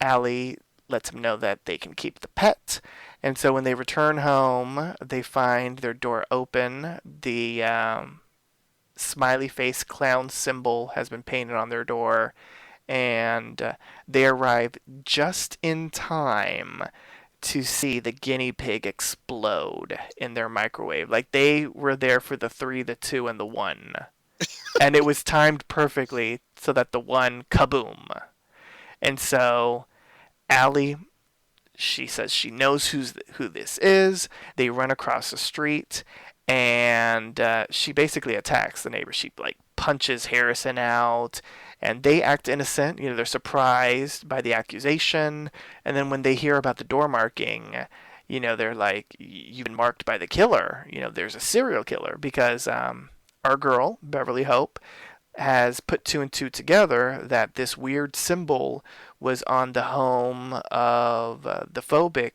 Allie lets him know that they can keep the pet. And so when they return home, they find their door open. The smiley face clown symbol has been painted on their door, and they arrive just in time to see the guinea pig explode in their microwave. Like, they were there for the 3, the 2, and the 1. And it was timed perfectly so that the 1 kaboom. And so Allie, she says she knows who this is. They run across the street, and she basically attacks the neighbor. She like punches Harrison out, and they act innocent. They're surprised by the accusation, and then when they hear about the door marking, they're like, "You've been marked by the killer. There's a serial killer," because our girl Beverly Hope has put two and two together that this weird symbol was on the home of the phobic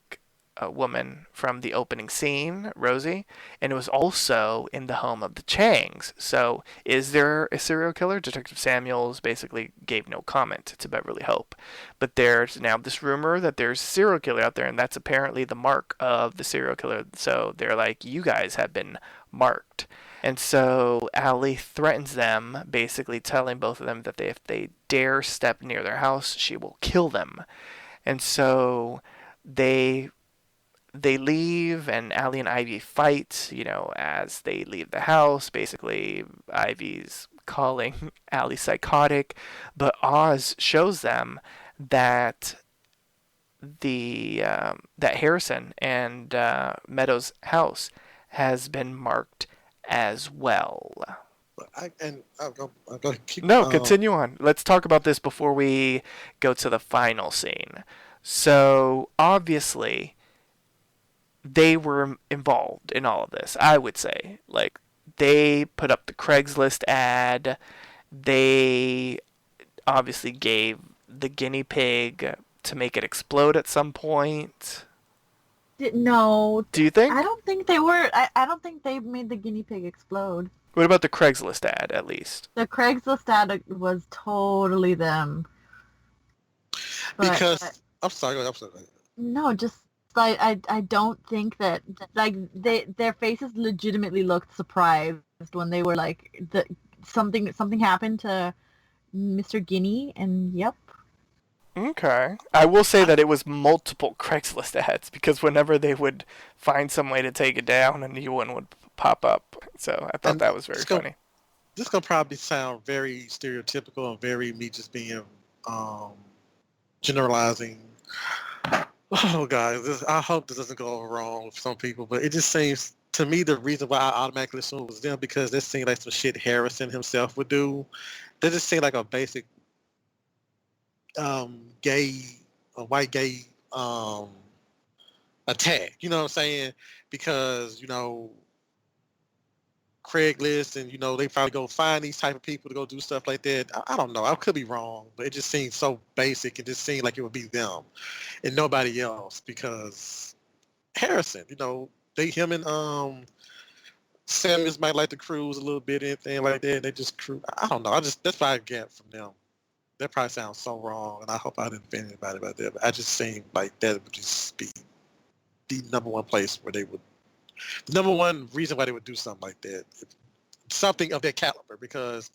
woman from the opening scene, Rosie, and it was also in the home of the Changs. So is there a serial killer? Detective Samuels basically gave no comment to Beverly Hope. But there's now this rumor that there's a serial killer out there, and that's apparently the mark of the serial killer. So they're like, you guys have been marked. And so Allie threatens them, basically telling both of them that if they dare step near their house, she will kill them. And so they leave, and Allie and Ivy fight, as they leave the house. Basically, Ivy's calling Allie psychotic, but Oz shows them that that Harrison and Meadows' house has been marked as well. I'm going to keep. No, continue on. Let's talk about this before we go to the final scene. So obviously, they were involved in all of this. I would say, like, they put up the Craigslist ad. They obviously gave the guinea pig to make it explode at some point. No. Do you think? I don't think they were. I don't think they made the guinea pig explode. What about the Craigslist ad, at least? The Craigslist ad was totally them. Because I'm sorry. No, just I don't think that like their faces legitimately looked surprised when they were like something happened to Mr. Guinea, and yep. Okay. I will say that it was multiple Craigslist ads, because whenever they would find some way to take it down, a new one would pop up. So I thought that was very funny. This gonna probably sound very stereotypical and very me just being generalizing. Oh God, I hope this doesn't go wrong for some people, but it just seems to me the reason why I automatically assumed it was them, because this seemed like some shit Harrison himself would do. They just seemed like a basic white gay attack. You know what I'm saying? Because Craigslist, and they probably go find these type of people to go do stuff like that. I don't know. I could be wrong, but it just seems so basic. It just seemed like it would be them and nobody else, because Harrison, him and Samuels might like to cruise a little bit, anything like that. They just cruise. I don't know. That's what I get from them. That probably sounds so wrong, and I hope I didn't offend anybody about that. But I just seem like that would just be the number one place where they would. The number one reason why they would do something like that, something of that caliber, because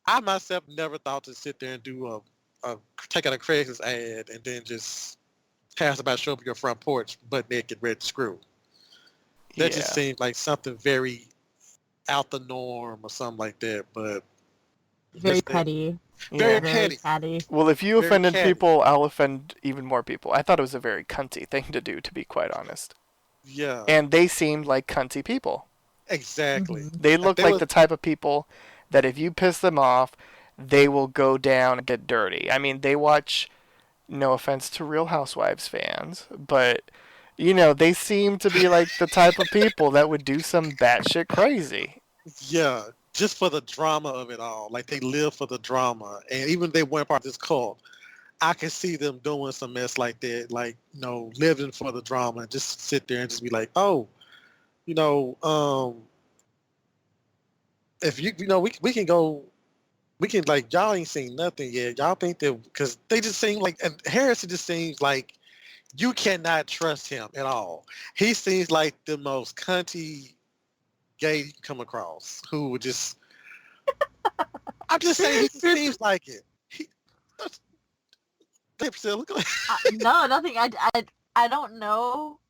I myself never thought to sit there and do take out a Craigslist ad and then just pass about show up your front porch, butt naked, ready to screw. That just seems like something very out the norm or something like that, but very petty. Very petty. Well, if you offended people, I'll offend even more people. I thought it was a very cunty thing to do, to be quite honest. Yeah. And they seemed like cunty people. Exactly. Mm-hmm. They looked like the type of people that if you piss them off, they will go down and get dirty. I mean, they watch, no offense to Real Housewives fans, but, they seem to be like the type of people that would do some batshit crazy. Yeah, just for the drama of it all. Like, they live for the drama. And even if they weren't part of this cult, I can see them doing some mess like that, like, living for the drama, and just sit there and just be like, oh, if we can go, we can, like, y'all ain't seen nothing yet. Y'all think that, because they just seem like, and Harrison just seems like you cannot trust him at all. He seems like the most cunty gay you come across, who would just, I'm just saying, he seems like it. No, nothing. I don't know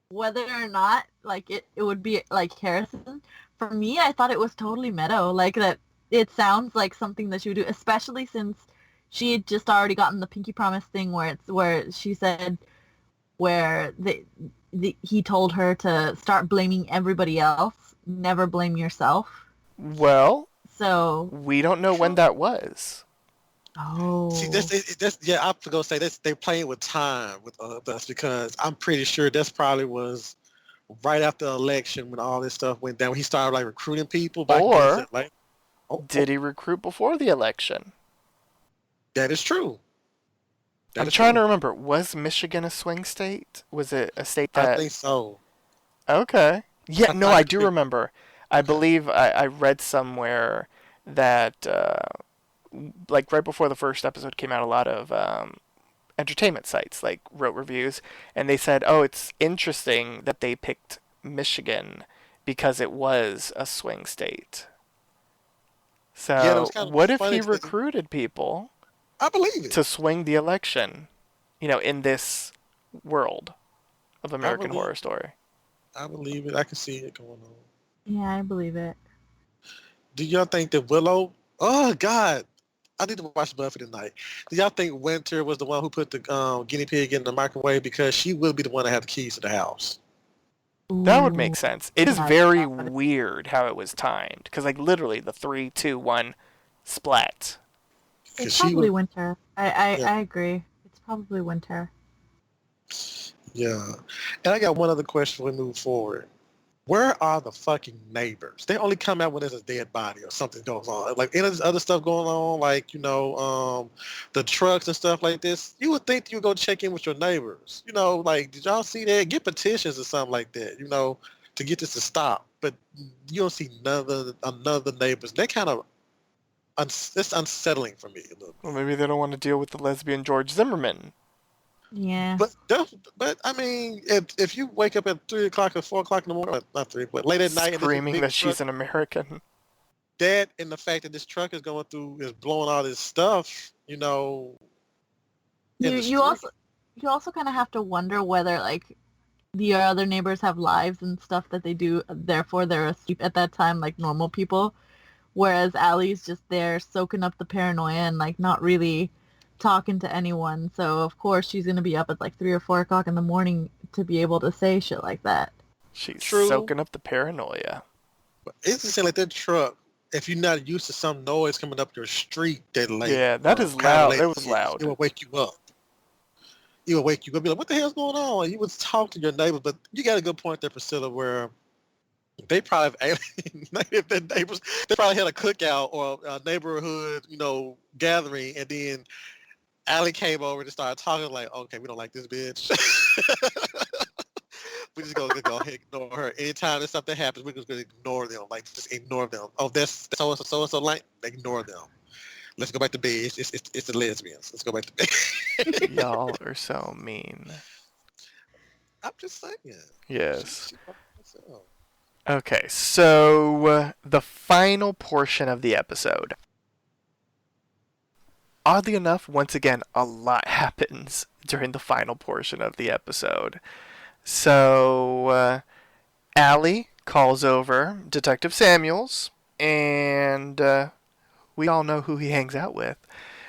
whether or not like it would be like Harrison. For me, I thought it was totally Meadow. Like that, it sounds like something that she would do, especially since she had just already gotten the pinky promise thing where she said where he told her to start blaming everybody else, never blame yourself. Well, So we don't know when that was. See, that's yeah. I was gonna say this. They're playing with time with us because I'm pretty sure that's probably was right after the election when all this stuff went down. When he started like recruiting people. Or like, did he recruit before the election? That is true. I'm trying to remember. Was Michigan a swing state? Was it a state that? I think so. Okay. Yeah. No, I do remember. I believe I read somewhere that like right before the first episode came out, a lot of entertainment sites like wrote reviews, and they said, "Oh, it's interesting that they picked Michigan because it was a swing state." So, kind of what if funny he 'cause recruited people I believe it. to swing the election, in this world of American believe- Horror Story? I believe it. I can see it going on. Yeah, I believe it. Do y'all think that Willow? Oh God, I need to watch Buffy tonight. Do y'all think Winter was the one who put the guinea pig in the microwave because she will be the one that had the keys to the house? That would make sense. It is Yeah, very definitely. weird how it was timed, because like literally the 3, 2, 1 splat. Because It's she probably was, Winter. I Yeah. agree. It's probably Winter. yeah. And I got one other question when we move forward. Where are the fucking neighbors? They only come out when there's a dead body or something goes on. Like any of this other stuff going on, like, the trucks and stuff like this, you would think you would go check in with your neighbors. Like, did y'all see that? Get petitions or something like that, to get this to stop. But you don't see none of the neighbors. They kind of, it's unsettling for me a little bit. Well, maybe they don't want to deal with the lesbian George Zimmerman. Yeah. But I mean, if you wake up at 3 o'clock or 4 o'clock in the morning, not 3, but late at night, and there's a Screaming big that she's truck, an American. that and the fact that this truck is blowing all this stuff, in You the you street. also kind of have to wonder whether like the other neighbors have lives and stuff that they do, therefore they're asleep at that time like normal people, whereas Allie's just there soaking up the paranoia and like not really talking to anyone. So of course she's gonna be up at like 3 or 4 o'clock in the morning to be able to say shit like that. She's True. soaking up the paranoia. It's just like that truck. If you're not used to some noise coming up your street that late, Yeah, that is kinda loud. late, It was loud. It will wake you up. It will wake you up. Be like, what the hell's going on? You would talk to your neighbors, but you got a good point there, Priscilla, where they probably have alienated their neighbors. They probably had a cookout or a neighborhood, gathering, and then Allie came over and started talking like, okay, we don't like this bitch. We just gonna go ahead and ignore her. Anytime there's something happens, we're just gonna ignore them. Like, just ignore them. Oh, that's so like, ignore them. Let's go back to bed. It's the lesbians. Let's go back to bed. Y'all are so mean. I'm just saying. Yes. She fucked herself. Okay, so the final portion of the episode. Oddly enough, once again, a lot happens during the final portion of the episode. So, Allie calls over Detective Samuels, and we all know who he hangs out with.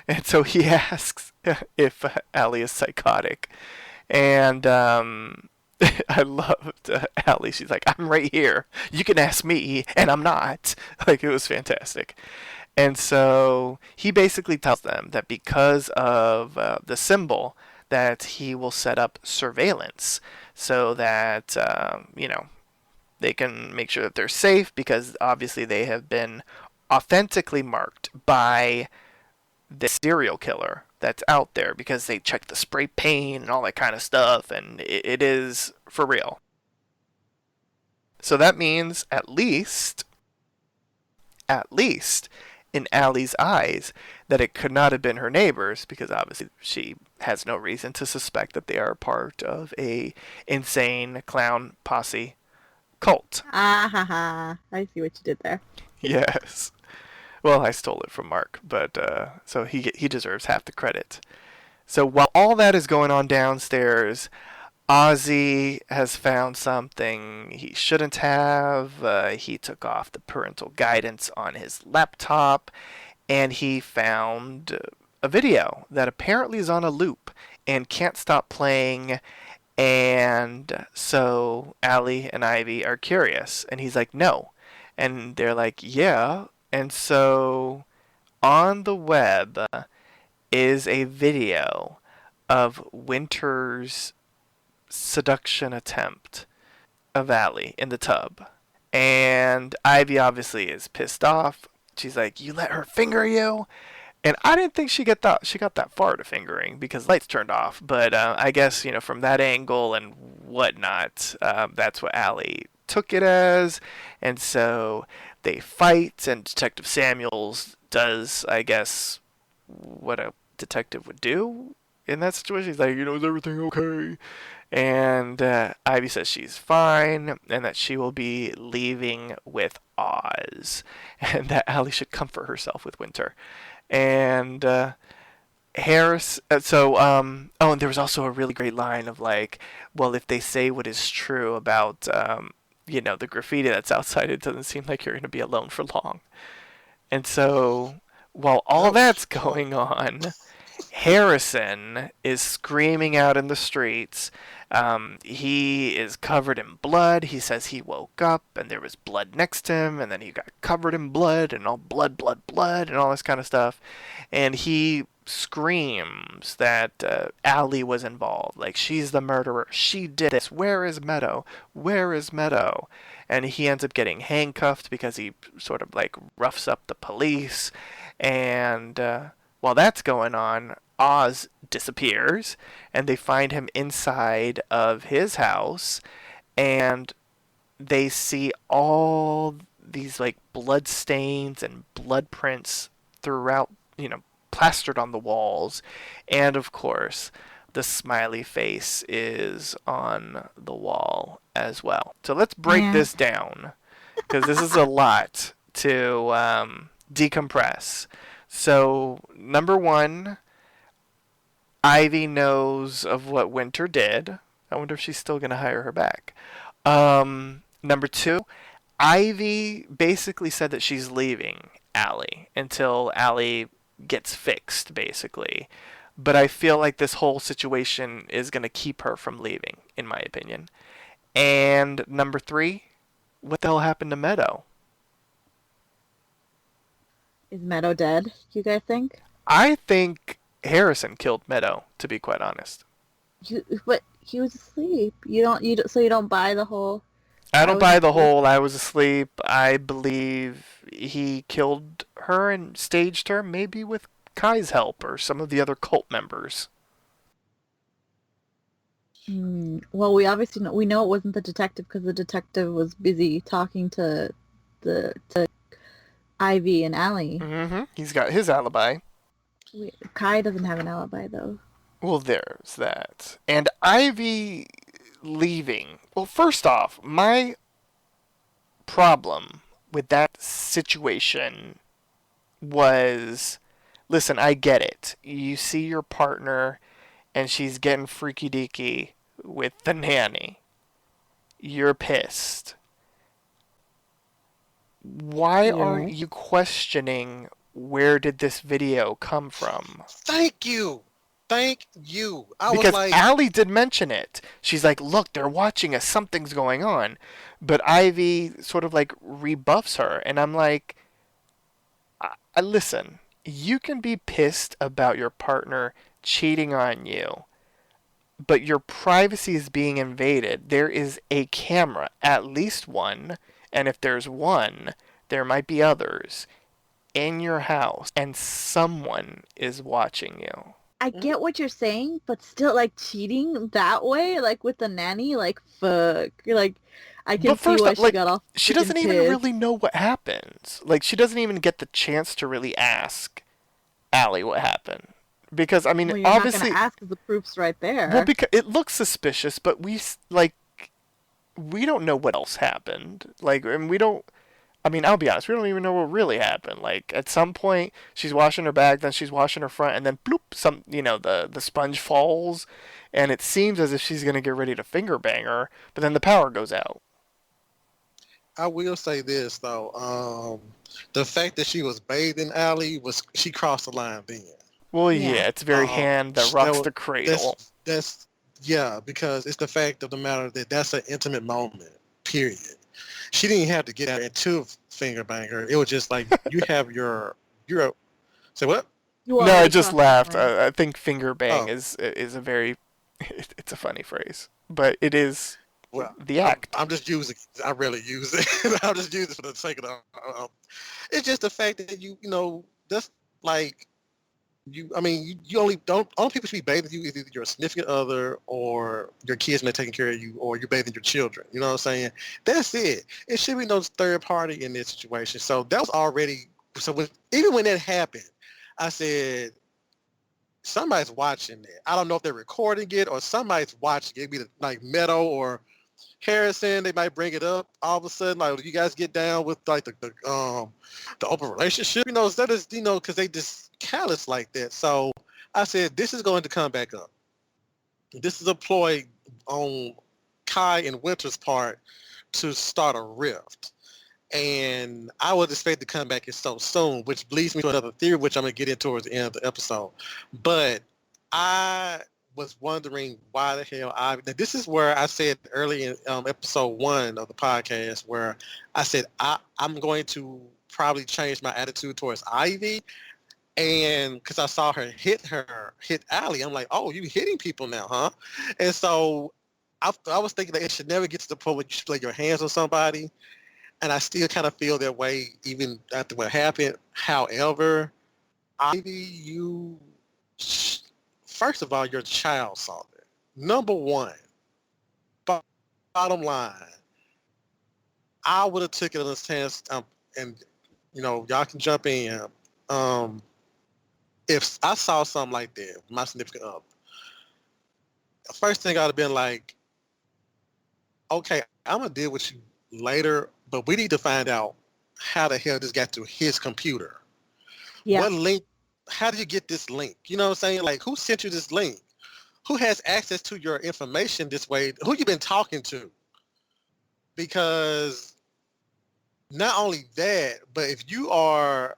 And so he asks if Allie is psychotic. And I loved Allie. She's like, I'm right here. You can ask me, and I'm not. Like, it was fantastic. And so he basically tells them that because of the symbol, that he will set up surveillance so that, they can make sure that they're safe, because obviously they have been authentically marked by the serial killer that's out there, because they check the spray paint and all that kind of stuff, and it is for real. So that means at least in Allie's eyes, that it could not have been her neighbors, because obviously she has no reason to suspect that they are part of a insane clown posse cult. Ah ha ha. I see what you did there. Yes. Well, I stole it from Mark, but so he deserves half the credit. So while all that is going on downstairs, Ozzy has found something he shouldn't have. He took off the parental guidance on his laptop, and he found a video that apparently is on a loop and can't stop playing. And so Allie and Ivy are curious, and he's like, no. And they're like, yeah. And so on the web is a video of Winter's seduction attempt of Allie in the tub. And Ivy obviously is pissed off. She's like, you let her finger you? And I didn't think she got that far to fingering because lights turned off. But I guess, from that angle and whatnot, that's what Allie took it as. And so they fight, and Detective Samuels does, I guess, what a detective would do in that situation. He's like, is everything okay? And Ivy says she's fine and that she will be leaving with Oz, and that Allie should comfort herself with Winter. And Harris, and there was also a really great line of like, well, if they say what is true about, the graffiti that's outside, it doesn't seem like you're going to be alone for long. And so while all that's going on, Harrison is screaming out in the streets. He is covered in blood. He says he woke up and there was blood next to him, and then he got covered in blood and all blood, and all this kind of stuff. And he screams that Allie was involved. Like, she's the murderer. She did this. Where is Meadow? Where is Meadow? And he ends up getting handcuffed because he sort of like roughs up the police. And while that's going on, Oz disappears, and they find him inside of his house, and they see all these like blood stains and blood prints throughout, plastered on the walls. And of course, the smiley face is on the wall as well. So let's break this down, because this is a lot to decompress. So, number one, Ivy knows of what Winter did. I wonder if she's still going to hire her back. Number two, Ivy basically said that she's leaving Allie until Allie gets fixed, basically. But I feel like this whole situation is going to keep her from leaving, in my opinion. And number three, what the hell happened to Meadow? Is Meadow dead, you guys think? I think Harrison killed Meadow, to be quite honest. But he was asleep. So you don't buy the whole... I don't buy the whole I was asleep. I believe he killed her and staged her, maybe with Kai's help or some of the other cult members. Well, we obviously know it wasn't the detective, because the detective was busy talking to Ivy and Allie. Mm-hmm. He's got his alibi. Kai doesn't have an alibi, though. Well, there's that. And Ivy leaving. Well, first off, my problem with that situation was, listen, I get it. You see your partner and she's getting freaky deaky with the nanny. You're pissed. Why aren't you questioning where did this video come from? Thank you. Because Allie did mention it. She's like, look, they're watching us. Something's going on. But Ivy sort of like rebuffs her. And I'm like, listen, you can be pissed about your partner cheating on you, but your privacy is being invaded. There is a camera, at least one. And if there's one, there might be others in your house, and someone is watching you. I get what you're saying, but still, like, cheating that way, like, with the nanny, like, fuck. Like, I can see why she got off. She doesn't even really know what happens. Like, she doesn't even get the chance to really ask Allie what happened. Because, I mean, you're obviously... not going to ask because the proof's right there. Well, because it looks suspicious, but we don't know what else happened. Like, and we don't... I mean, I'll be honest, we don't even know what really happened. Like, at some point, she's washing her back, then she's washing her front, and then bloop, the sponge falls, and it seems as if she's going to get ready to finger bang her, but then the power goes out. I will say this, though. The fact that she was bathing Allie, she crossed the line then. Well, Yeah. yeah, it's very Um, hand that that rocks wa- the cradle. that's yeah, because it's the fact of the matter that that's an intimate moment. Period. She didn't have to get out into finger bang her. It was just like you have your say what? You No, I already just crossed the laughed. line. I think finger bang Oh, is a very it's a funny phrase, but it is well, the I'm act. I'm just using. I rarely use it. I'm just using it for the sake of the. It's just the fact that that's like you. I mean, you only don't. Only people should be bathing you is either your significant other or your kids when they're taking care of you, or you're bathing your children. You know what I'm saying? That's it. It should be no third party in this situation. So that was already. So even when that happened, I said somebody's watching it. I don't know if they're recording it or somebody's watching it. Be like Meadow or Harrison, they might bring it up all of a sudden, like you guys get down with like the open relationship, instead of because they just callous like that. So I said this is going to come back up. This is a ploy on Kai and Winter's part to start a rift. And I would expect to come back so soon, which leads me to another theory, which I'm gonna get into towards the end of the episode. But I was wondering why the hell Ivy. Now this is where I said early in episode 1 of the podcast, where I said I'm going to probably change my attitude towards Ivy, and because I saw her hit Allie, I'm like, oh, you hitting people now, huh? And so I was thinking that it should never get to the point where you should lay your hands on somebody, and I still kind of feel that way even after what happened. However, Ivy, first of all, your child saw that. Number one, bottom line, I would have took it in a chance, and y'all can jump in. If I saw something like that, my significant other, the first thing I'd have been like, okay, I'm gonna deal with you later, but we need to find out how the hell this got to his computer. Yeah. What link? How did you get this link? You know what I'm saying? Like, who sent you this link? Who has access to your information this way? Who you been talking to? Because not only that, but if you are,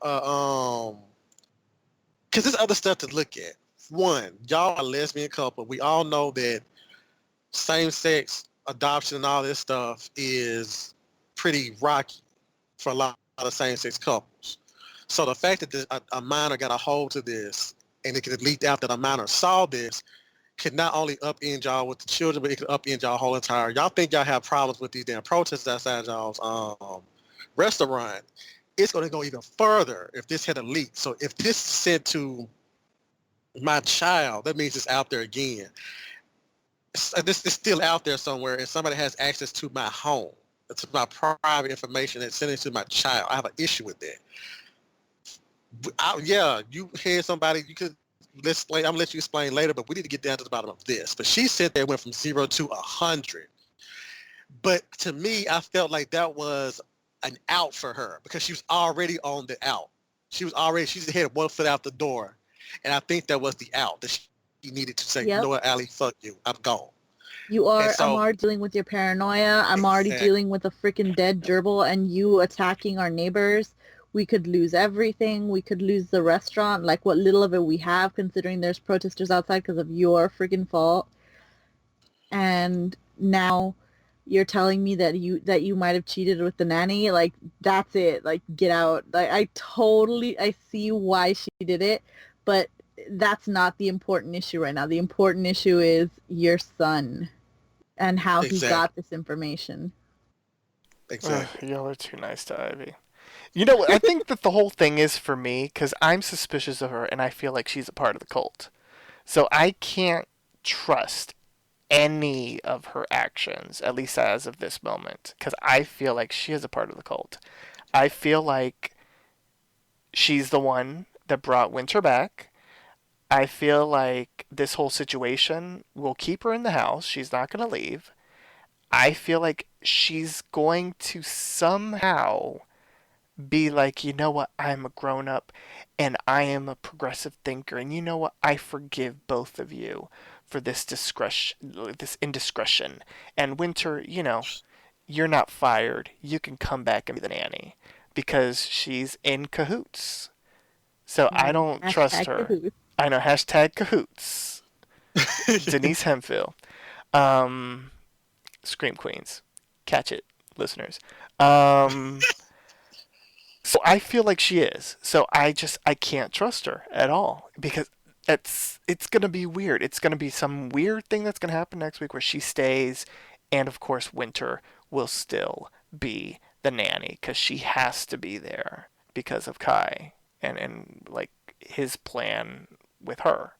because there's other stuff to look at. One, y'all are a lesbian couple. We all know that same-sex adoption and all this stuff is pretty rocky for a lot of same-sex couples. So the fact that a minor got a hold to this, and it could have leaked out that a minor saw this, could not only upend y'all with the children, but it could upend y'all whole entire. Y'all think y'all have problems with these damn protests outside y'all's restaurant. It's going to go even further if this had a leak. So if this is sent to my child, that means it's out there again. This is still out there somewhere, and somebody has access to my home, to my private information, and sending it to my child. I have an issue with that. Yeah, you hear somebody, you could, I'm gonna let you explain later, but we need to get down to the bottom of this. But she said they went from 0 to 100. But to me, I felt like that was an out for her because she was already on the out. She had one foot out the door. And I think that was the out that she needed to say, Yep. you know what, Allie, fuck you, I'm gone. I'm already dealing with your paranoia. I'm already dealing with a freaking dead gerbil and you attacking our neighbors. We could lose everything. We could lose the restaurant, like what little of it we have, considering there's protesters outside because of your freaking fault. And now you're telling me that you might have cheated with the nanny. Like, that's it. Like, get out. Like, I see why she did it, but that's not the important issue right now. The important issue is your son and how he got this information. Exactly. Y'all are too nice to Ivy. You know what? I think that the whole thing is for me, because I'm suspicious of her and I feel like she's a part of the cult. So I can't trust any of her actions, at least as of this moment, because I feel like she is a part of the cult. I feel like she's the one that brought Winter back. I feel like this whole situation will keep her in the house. She's not going to leave. I feel like she's going to somehow be like, you know what, I'm a grown up and I am a progressive thinker, and you know what, I forgive both of you for this indiscretion. And Winter, you're not fired. You can come back and be the nanny because she's in cahoots. So I don't trust her. Cahoots. I know, hashtag cahoots. Denise Hemphill. Um, Scream Queens. Catch it, listeners. So I feel like she is. So I can't trust her at all because it's gonna be weird. It's gonna be some weird thing that's gonna happen next week where she stays, and of course Winter will still be the nanny because she has to be there because of Kai and like his plan with her.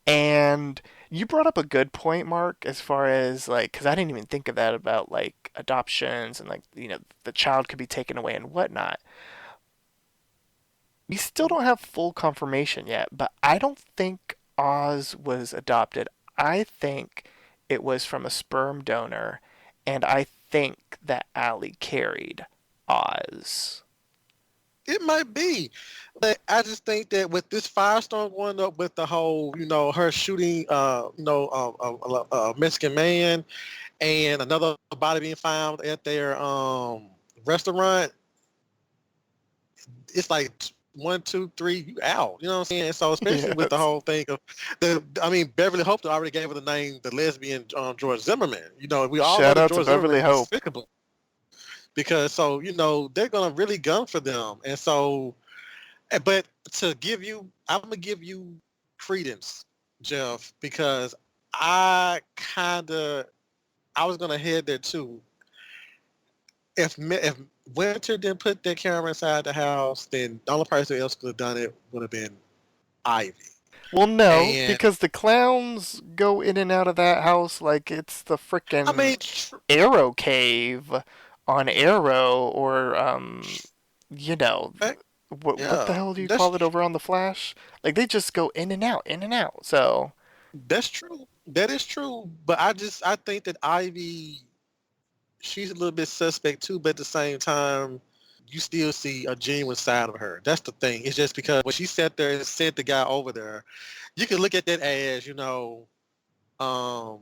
And you brought up a good point, Mark, as far as like, because I didn't even think of that about like adoptions and like, the child could be taken away and whatnot. We still don't have full confirmation yet, but I don't think Oz was adopted. I think it was from a sperm donor, and I think that Allie carried Oz. It might be, but I just think that with this firestorm going up with the whole, her shooting, a Mexican man, and another body being found at their restaurant, it's like 1, 2, 3, you out. You know what I'm saying? So especially with the Yes. whole thing of Beverly Hope already gave her the name, the lesbian George Zimmerman. We all know Shout that out to George Beverly Zimmerman is Hope. despicable because they're gonna really gun for them, and so. But I'm gonna give you credence, Jeff, because I was gonna head there too. If Winter didn't put that camera inside the house, then the only person else could have done it would have been Ivy. Well, no, And because the clowns go in and out of that house like it's the I frickin' mean, Arrow Cave on Arrow, or you know, eh, what the yeah, hell do you that's call it over on the Flash? Like they just go in and out, in and out. So that's true. That is true. But I think that Ivy, she's a little bit suspect too, but at the same time, you still see a genuine side of her. That's the thing. It's just because when she sat there and sent the guy over there, you can look at that as, um,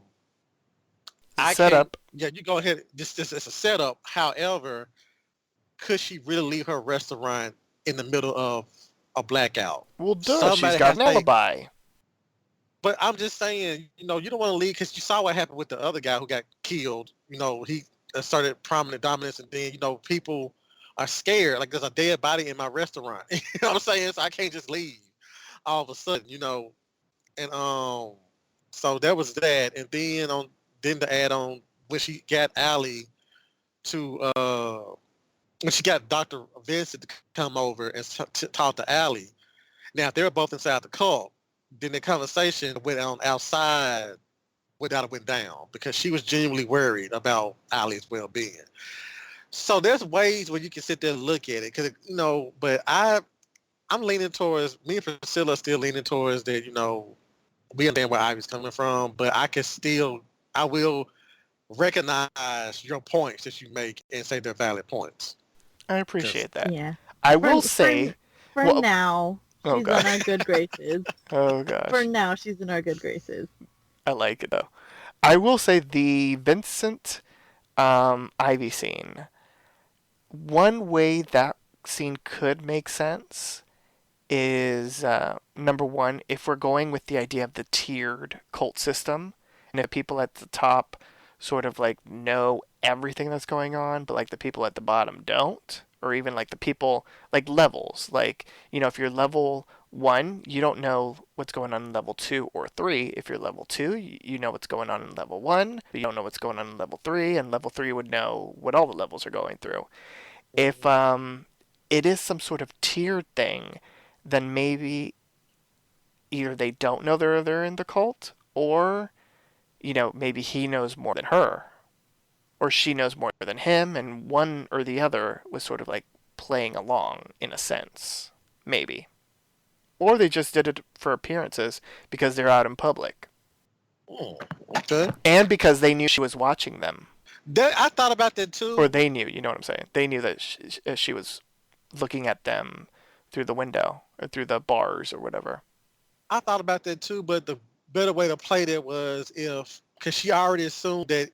I set can't, up. yeah, you go ahead. This is a setup. However, could she really leave her restaurant in the middle of a blackout? Well, duh, she's Somebody got has an to say, alibi. but I'm just saying, you don't want to leave because you saw what happened with the other guy who got killed. He started prominent dominance, and then people are scared. Like there's a dead body in my restaurant. You know what I'm saying? So I can't just leave all of a sudden. And so there was that, and then to add on when she got Allie to when she got Dr. Vincent to come over and talk to Allie. Now if they were both inside the cult, then the conversation went on outside without it went down because she was genuinely worried about Allie's well-being. So there's ways where you can sit there and look at it, because but I'm leaning towards, me and Priscilla are still leaning towards that. We understand where Ivy's coming from, but I will recognize your points that you make and say they're valid points. I 'Cause- appreciate that. Yeah. I For, will for, say, for well, now, oh she's god, on our good graces. oh For gosh, now, she's in our good graces. I like it though. I will say the Vincent Ivy scene. One way that scene could make sense is number one, if we're going with the idea of the tiered cult system, and if people at the top sort of like know everything that's going on, but like the people at the bottom don't, or even like the people like levels, like if you're level 1, you don't know what's going on in level 2 or 3. If you're level 2, you know what's going on in level 1, but you don't know what's going on in level 3, and level 3 would know what all the levels are going through. If it is some sort of tiered thing, then maybe either they don't know they're in the cult, or maybe he knows more than her, or she knows more than him, and one or the other was sort of like playing along in a sense, maybe, or they just did it for appearances because they're out in public, Hmm, okay. and because they knew she was watching them, I thought about that or too. they knew, you know what I'm saying? They knew that she was looking at them through the window or through the bars or whatever. I thought about that too, but the better way to play that was because she already assumed that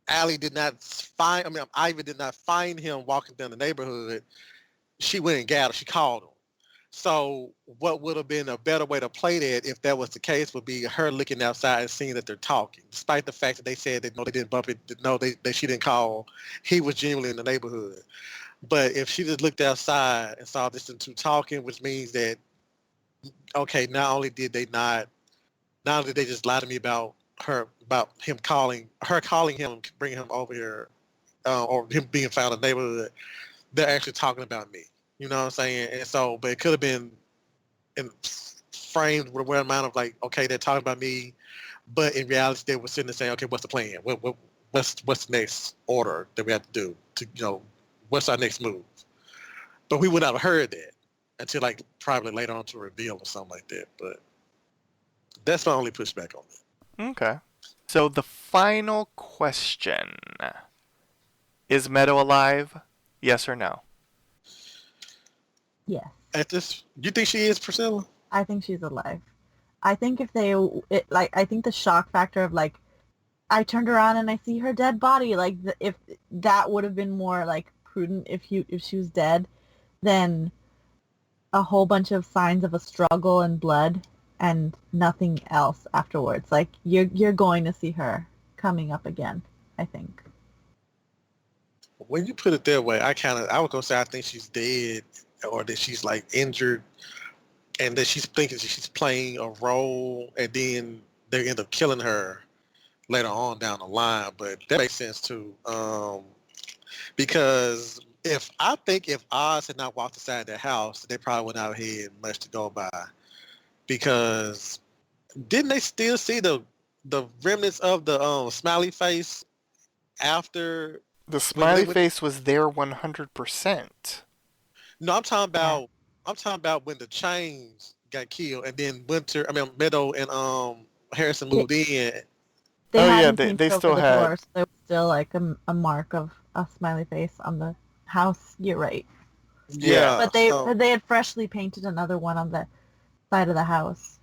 Ivy did not find him walking down the neighborhood. She went and got him. She called him. So what would have been a better way to play that if that was the case would be her looking outside and seeing that they're talking, despite the fact that they said that no, they didn't bump it, no, that she didn't call. He was genuinely in the neighborhood. But if she just looked outside and saw this two talking, which means that okay, not only did they not only did they just lie to me about him calling him, bringing him over here, or him being found in the neighborhood, they're actually talking about me. You know what I'm saying? And so, but it could have been framed with a amount of like, okay, they're talking about me, but in reality, they were sitting there saying, okay, what's the plan? What's the next order that we have to do to, what's our next move? But we would not have heard that until like probably later on to reveal or something like that. But that's my only pushback on it. Okay. So the final question. Is Meadow alive? Yes or no? Yes. You think she is, Priscilla? I think she's alive. I think I think the shock factor of like, I turned around and I see her dead body. Like, if that would have been more like prudent if she was dead, than a whole bunch of signs of a struggle and blood and nothing else afterwards. Like, you're going to see her coming up again, I think. When you put it that way, I was gonna say I think she's dead, or that she's like injured, and that she's thinking she's playing a role, and then they end up killing her later on down the line. But that makes sense too, because if Oz had not walked inside their house, they probably would not have had much to go by. Because didn't they still see the remnants of the smiley face after? The smiley face was there 100%. No, I'm talking about when the Chains got killed, and then Meadow and Harrison moved in. They still had. Door, so there was still like a mark of a smiley face on the house. You're right. Yeah, but they had freshly painted another one on the side of the house.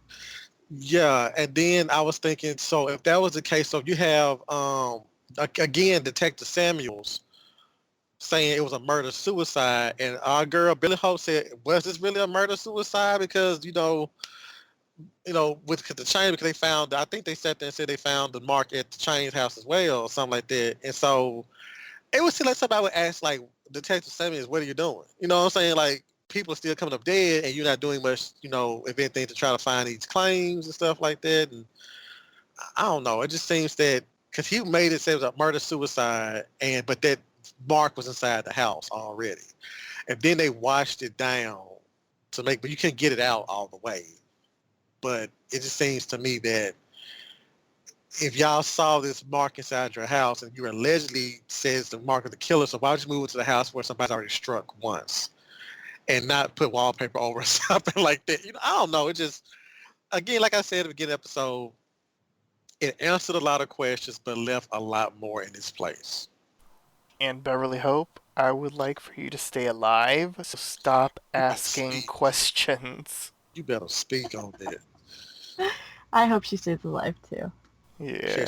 Yeah, and then I was thinking, so if that was the case, so you have again Detective Samuels saying it was a murder suicide, and our girl Billy Hope said, was this really a murder suicide? Because with the Chain, because they found, I think they sat there and said they found the mark at the Chain's house as well, or something like that. And so it would seem like somebody would ask, like, Detective Samuels, what are you doing? You know what I'm saying? Like, people are still coming up dead, and you're not doing much, if anything, to try to find these claims and stuff like that. And I don't know. It just seems that because he made it say it was a murder suicide, but that mark was inside the house already, and then they washed it down but you can't get it out all the way. But it just seems to me that if y'all saw this mark inside your house and you allegedly says the mark of the killer, so why would you move into the house where somebody's already struck once and not put wallpaper over or something like that? I don't know. It just, again, like I said at the beginning of the episode, it answered a lot of questions but left a lot more in its place. And Beverly Hope, I would like for you to stay alive, so stop asking questions. You better speak on that. I hope she stays alive too. Yeah.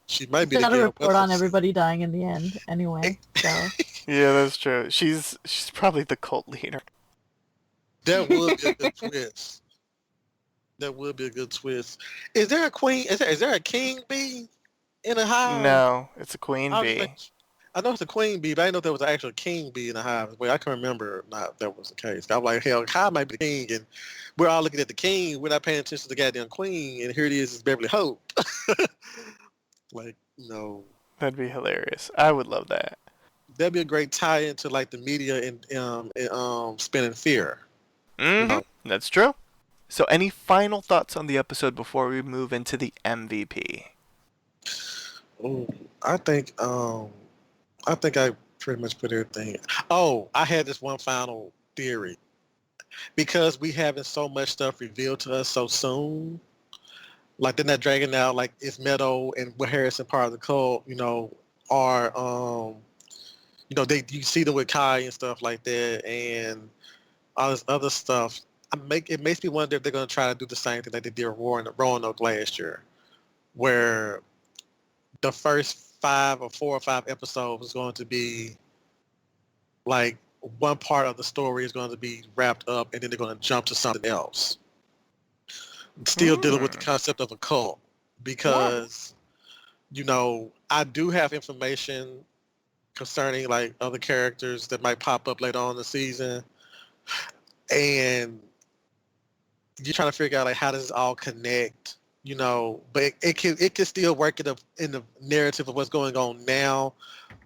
She might be. She's got to report on everybody dying in the end anyway. So. Yeah, that's true. She's probably the cult leader. That would be a good twist. That would be a good twist. Is there a queen? Is there a king bee in a hive? No, it's a queen bee. I know it's a queen bee, but I didn't know if there was an actual king bee in the hive. Well, I can remember not if that was the case. I'm like, hell, hive might be the king, and we're all looking at the king. We're not paying attention to the goddamn queen, and here it is, it's Beverly Hope. Like, no. That'd be hilarious. I would love that. That'd be a great tie into like the media and spinning fear. Mm-hmm. That's true. So any final thoughts on the episode before we move into the MVP? Oh, I think I pretty much put everything. Oh, I had this one final theory. Because we having so much stuff revealed to us so soon, like they're not dragging out, like it's Meadow and Harrison part of the cult, are you see them with Kai and stuff like that, and all this other stuff. It makes me wonder if they're going to try to do the same thing like they did Roanoke last year, where the first 4 or 5 episodes is going to be like one part of the story is going to be wrapped up, and then they're going to jump to something else. Still dealing with the concept of a cult, because I do have information concerning like other characters that might pop up later on in the season, and you're trying to figure out like how does this all connect, but it can still work in the narrative of what's going on now,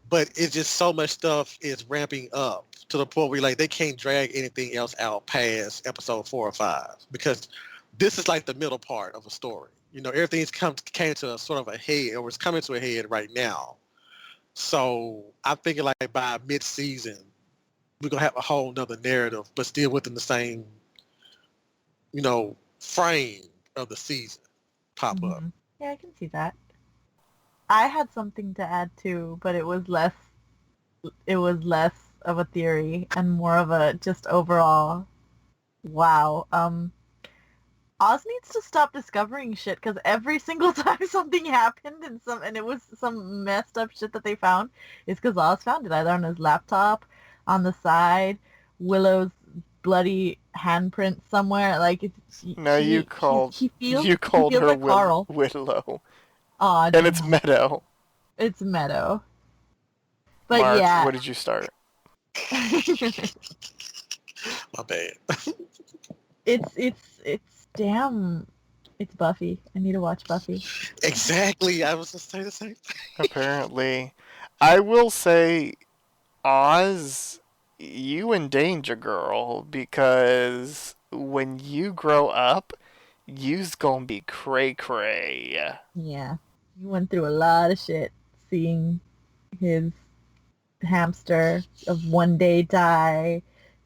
but it's just so much stuff is ramping up to the point where like they can't drag anything else out past episode 4 or 5, because this is like the middle part of a story. Everything's came to a sort of a head, or it's coming to a head right now. So I'm thinking like by mid-season, we're gonna have a whole nother narrative, but still within the same, frame of the season pop up. Yeah, I can see that. I had something to add too, but it was less of a theory and more of a just overall wow. Oz needs to stop discovering shit, because every single time something happened and it was some messed up shit that they found, it's because Oz found it either on his laptop, on the side, Willow's bloody handprint somewhere. Like you called her like Carl. Willow. Aw, and it's Meadow. It's Meadow. But Mark, yeah. what did you start? My bad. It's Buffy. I need to watch Buffy. Exactly. I was just saying the same thing. Apparently. I will say, Oz, you in danger, girl, because when you grow up, you's gonna be cray-cray. Yeah. He went through a lot of shit seeing his hamster of one day die,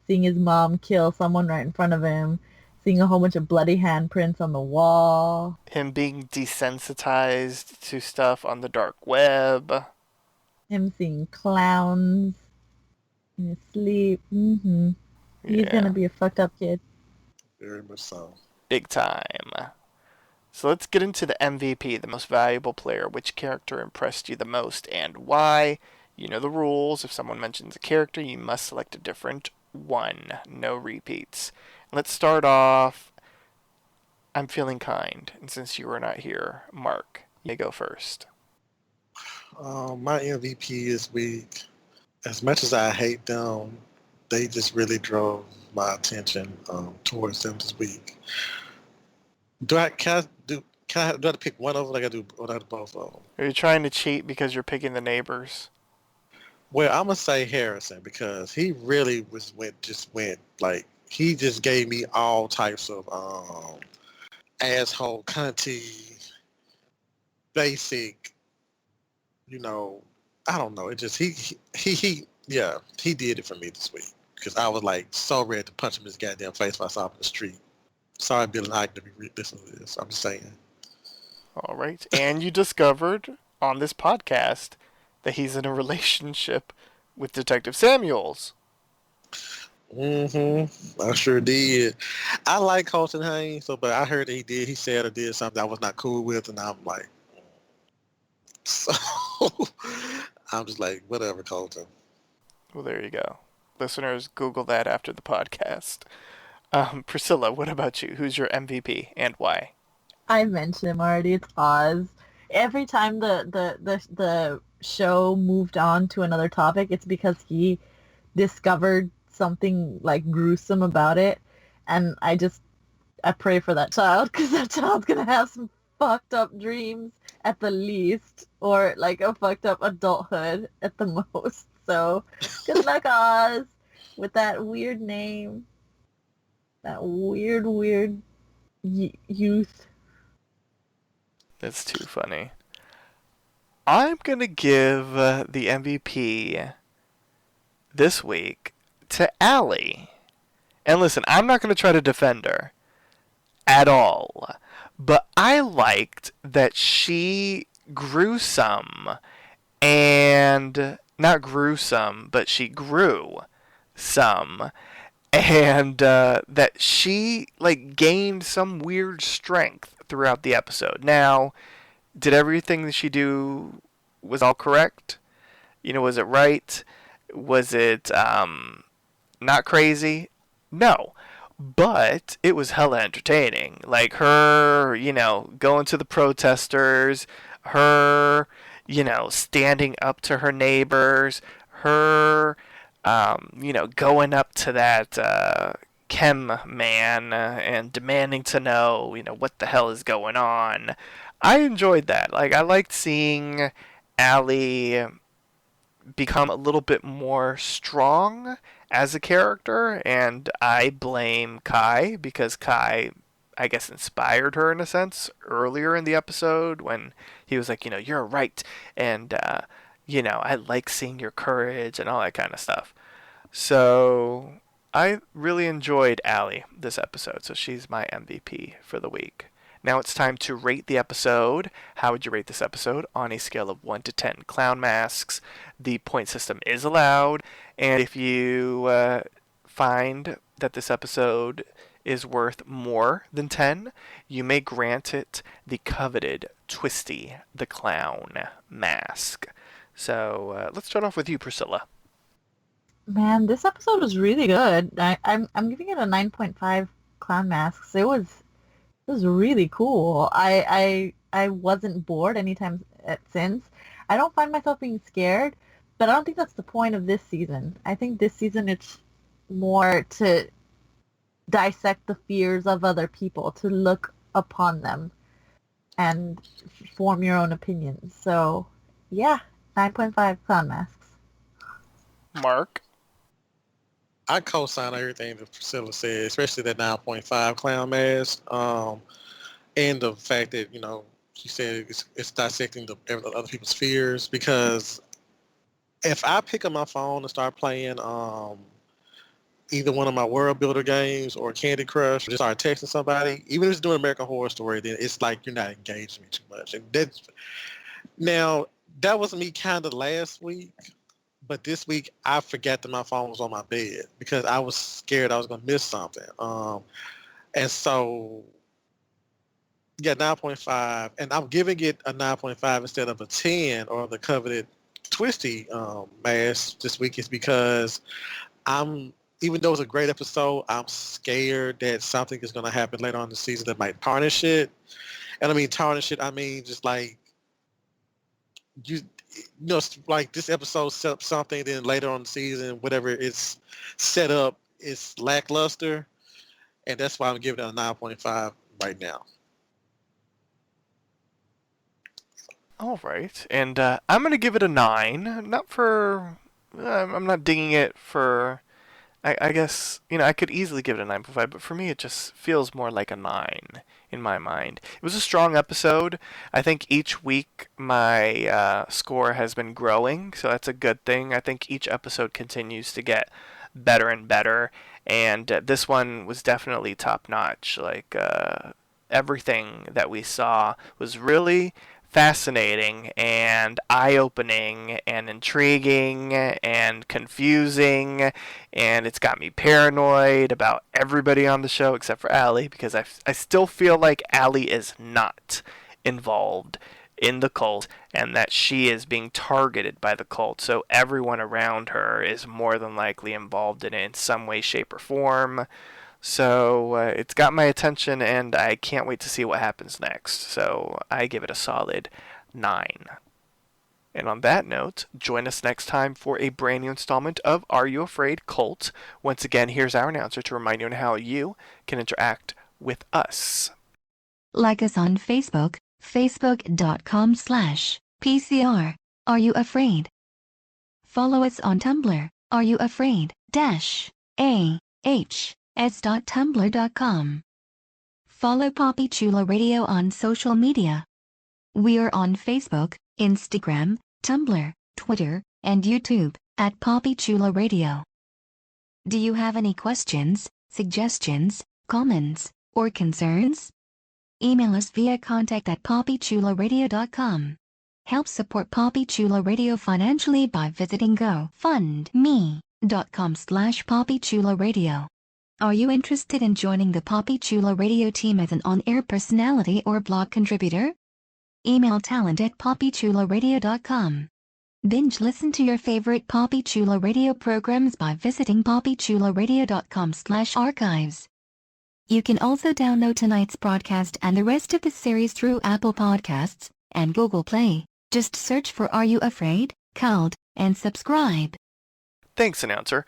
seeing his mom kill someone right in front of him, seeing a whole bunch of bloody handprints on the wall. Him being desensitized to stuff on the dark web. Him seeing clowns in his sleep. Mm-hmm. He's gonna be a fucked up kid. Very much so. Big time. So let's get into the MVP, the most valuable player. Which character impressed you the most and why? You know the rules. If someone mentions a character, you must select a different one. No repeats. Let's start off. I'm feeling kind. And since you were not here, Mark, you go first. My MVP this week, as much as I hate them, they just really drove my attention towards them this week. Do I have to pick one of them? I got to do both of them. Are you trying to cheat because you're picking the neighbors? Well, I'm gonna say Harrison, because he really he just gave me all types of asshole, cunty, basic. I don't know. It just he did it for me this week, because I was like so ready to punch him in his goddamn face if I saw him in the street. Sorry, Bill and I to be listening to this. I'm just saying. All right, and you discovered on this podcast that he's in a relationship with Detective Samuels. Mm-hmm. I sure did. I like Colton Haynes, but I heard that he said or did something I was not cool with, and I'm like, so I'm just like, whatever, Colton. Well, there you go. Listeners, Google that after the podcast. Priscilla, what about you? Who's your MVP and why? I mentioned him already. It's Oz. Every time the show moved on to another topic, it's because he discovered something like gruesome about it, and I pray for that child, because that child's gonna have some fucked up dreams at the least, or like a fucked up adulthood at the most. So good luck, Oz, with that weird name, that weird youth. That's too funny. I'm going to give the MVP this week to Allie. And listen, I'm not going to try to defend her at all. But I liked that she grew some, and not gruesome, but she grew some. And that she gained some weird strength throughout the episode. Now, did everything that she do was all correct? Was it right? Was it not crazy? No. But it was hella entertaining. Like her, going to the protesters, her, standing up to her neighbors, her, going up to that chem man and demanding to know, what the hell is going on. I enjoyed that. Like, I liked seeing Allie become a little bit more strong as a character, and I blame Kai because Kai, I guess, inspired her in a sense earlier in the episode when he was like, you're right, and, I like seeing your courage and all that kind of stuff. So I really enjoyed Allie this episode, so she's my MVP for the week. Now it's time to rate the episode. How would you rate this episode on a scale of 1 to 10 clown masks? The point system is allowed, and if you find that this episode is worth more than 10, you may grant it the coveted Twisty the Clown mask. So let's start off with you, Priscilla. Man, this episode was really good. I'm giving it a 9.5 clown masks. It was really cool. I wasn't bored anytime since. I don't find myself being scared, but I don't think that's the point of this season. I think this season it's more to dissect the fears of other people, to look upon them and form your own opinions. So, yeah, 9.5 clown masks. Mark? I co-sign everything that Priscilla said, especially that 9.5 clown mask, and the fact that she said it's dissecting the other people's fears. Because if I pick up my phone and start playing either one of my World Builder games or Candy Crush, or just start texting somebody, even if it's doing American Horror Story, then it's like you're not engaging me too much. And that was me kind of last week. But this week, I forgot that my phone was on my bed because I was scared I was going to miss something. And so, yeah, 9.5. And I'm giving it a 9.5 instead of a 10 or the coveted Twisty mask this week is because even though it's a great episode, I'm scared that something is going to happen later on in the season that might tarnish it. And I mean tarnish it, I mean just like like this episode set up something, then later on in the season, whatever it's set up, it's lackluster, and that's why I'm giving it a 9.5 right now. All right, and I'm going to give it a 9, not for, I'm not dinging it for, I guess, I could easily give it a 9.5, but for me it just feels more like a 9 in my mind. It was a strong episode. I think each week my score has been growing, so that's a good thing. I think each episode continues to get better and better, and this one was definitely top notch. Like everything that we saw was really fascinating and eye-opening and intriguing and confusing, and it's got me paranoid about everybody on the show except for Allie, because I still feel like Allie is not involved in the cult and that she is being targeted by the cult, so everyone around her is more than likely involved in it in some way, shape, or form. So it's got my attention, and I can't wait to see what happens next. So I give it a solid 9. And on that note, join us next time for a brand new installment of Are You Afraid Cult? Once again, here's our announcer to remind you on how you can interact with us. Like us on Facebook, facebook.com/PCR. Are You Afraid? Follow us on Tumblr, areouafraid-ah.tumblr.com. Follow Poppy Chula Radio on social media. We are on Facebook, Instagram, Tumblr, Twitter, and YouTube at Poppy Chula Radio. Do you have any questions, suggestions, comments, or concerns? Email us via contact@poppychularadio.com. Help support Poppy Chula Radio financially by visiting gofundme.com/poppychularadio. Are you interested in joining the Poppy Chula Radio team as an on-air personality or blog contributor? Email talent@poppychularadio.com. Binge listen to your favorite Poppy Chula Radio programs by visiting poppychularadio.com/archives. You can also download tonight's broadcast and the rest of the series through Apple Podcasts and Google Play. Just search for Are You Afraid? Cult, and subscribe. Thanks, announcer.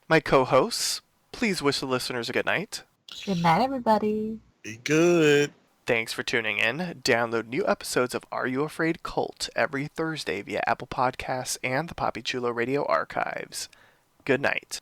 My co-hosts, please wish the listeners a good night. Good night, everybody. Be good. Thanks for tuning in. Download new episodes of Are You Afraid Cult every Thursday via Apple Podcasts and the Poppy Chula Radio archives. Good night.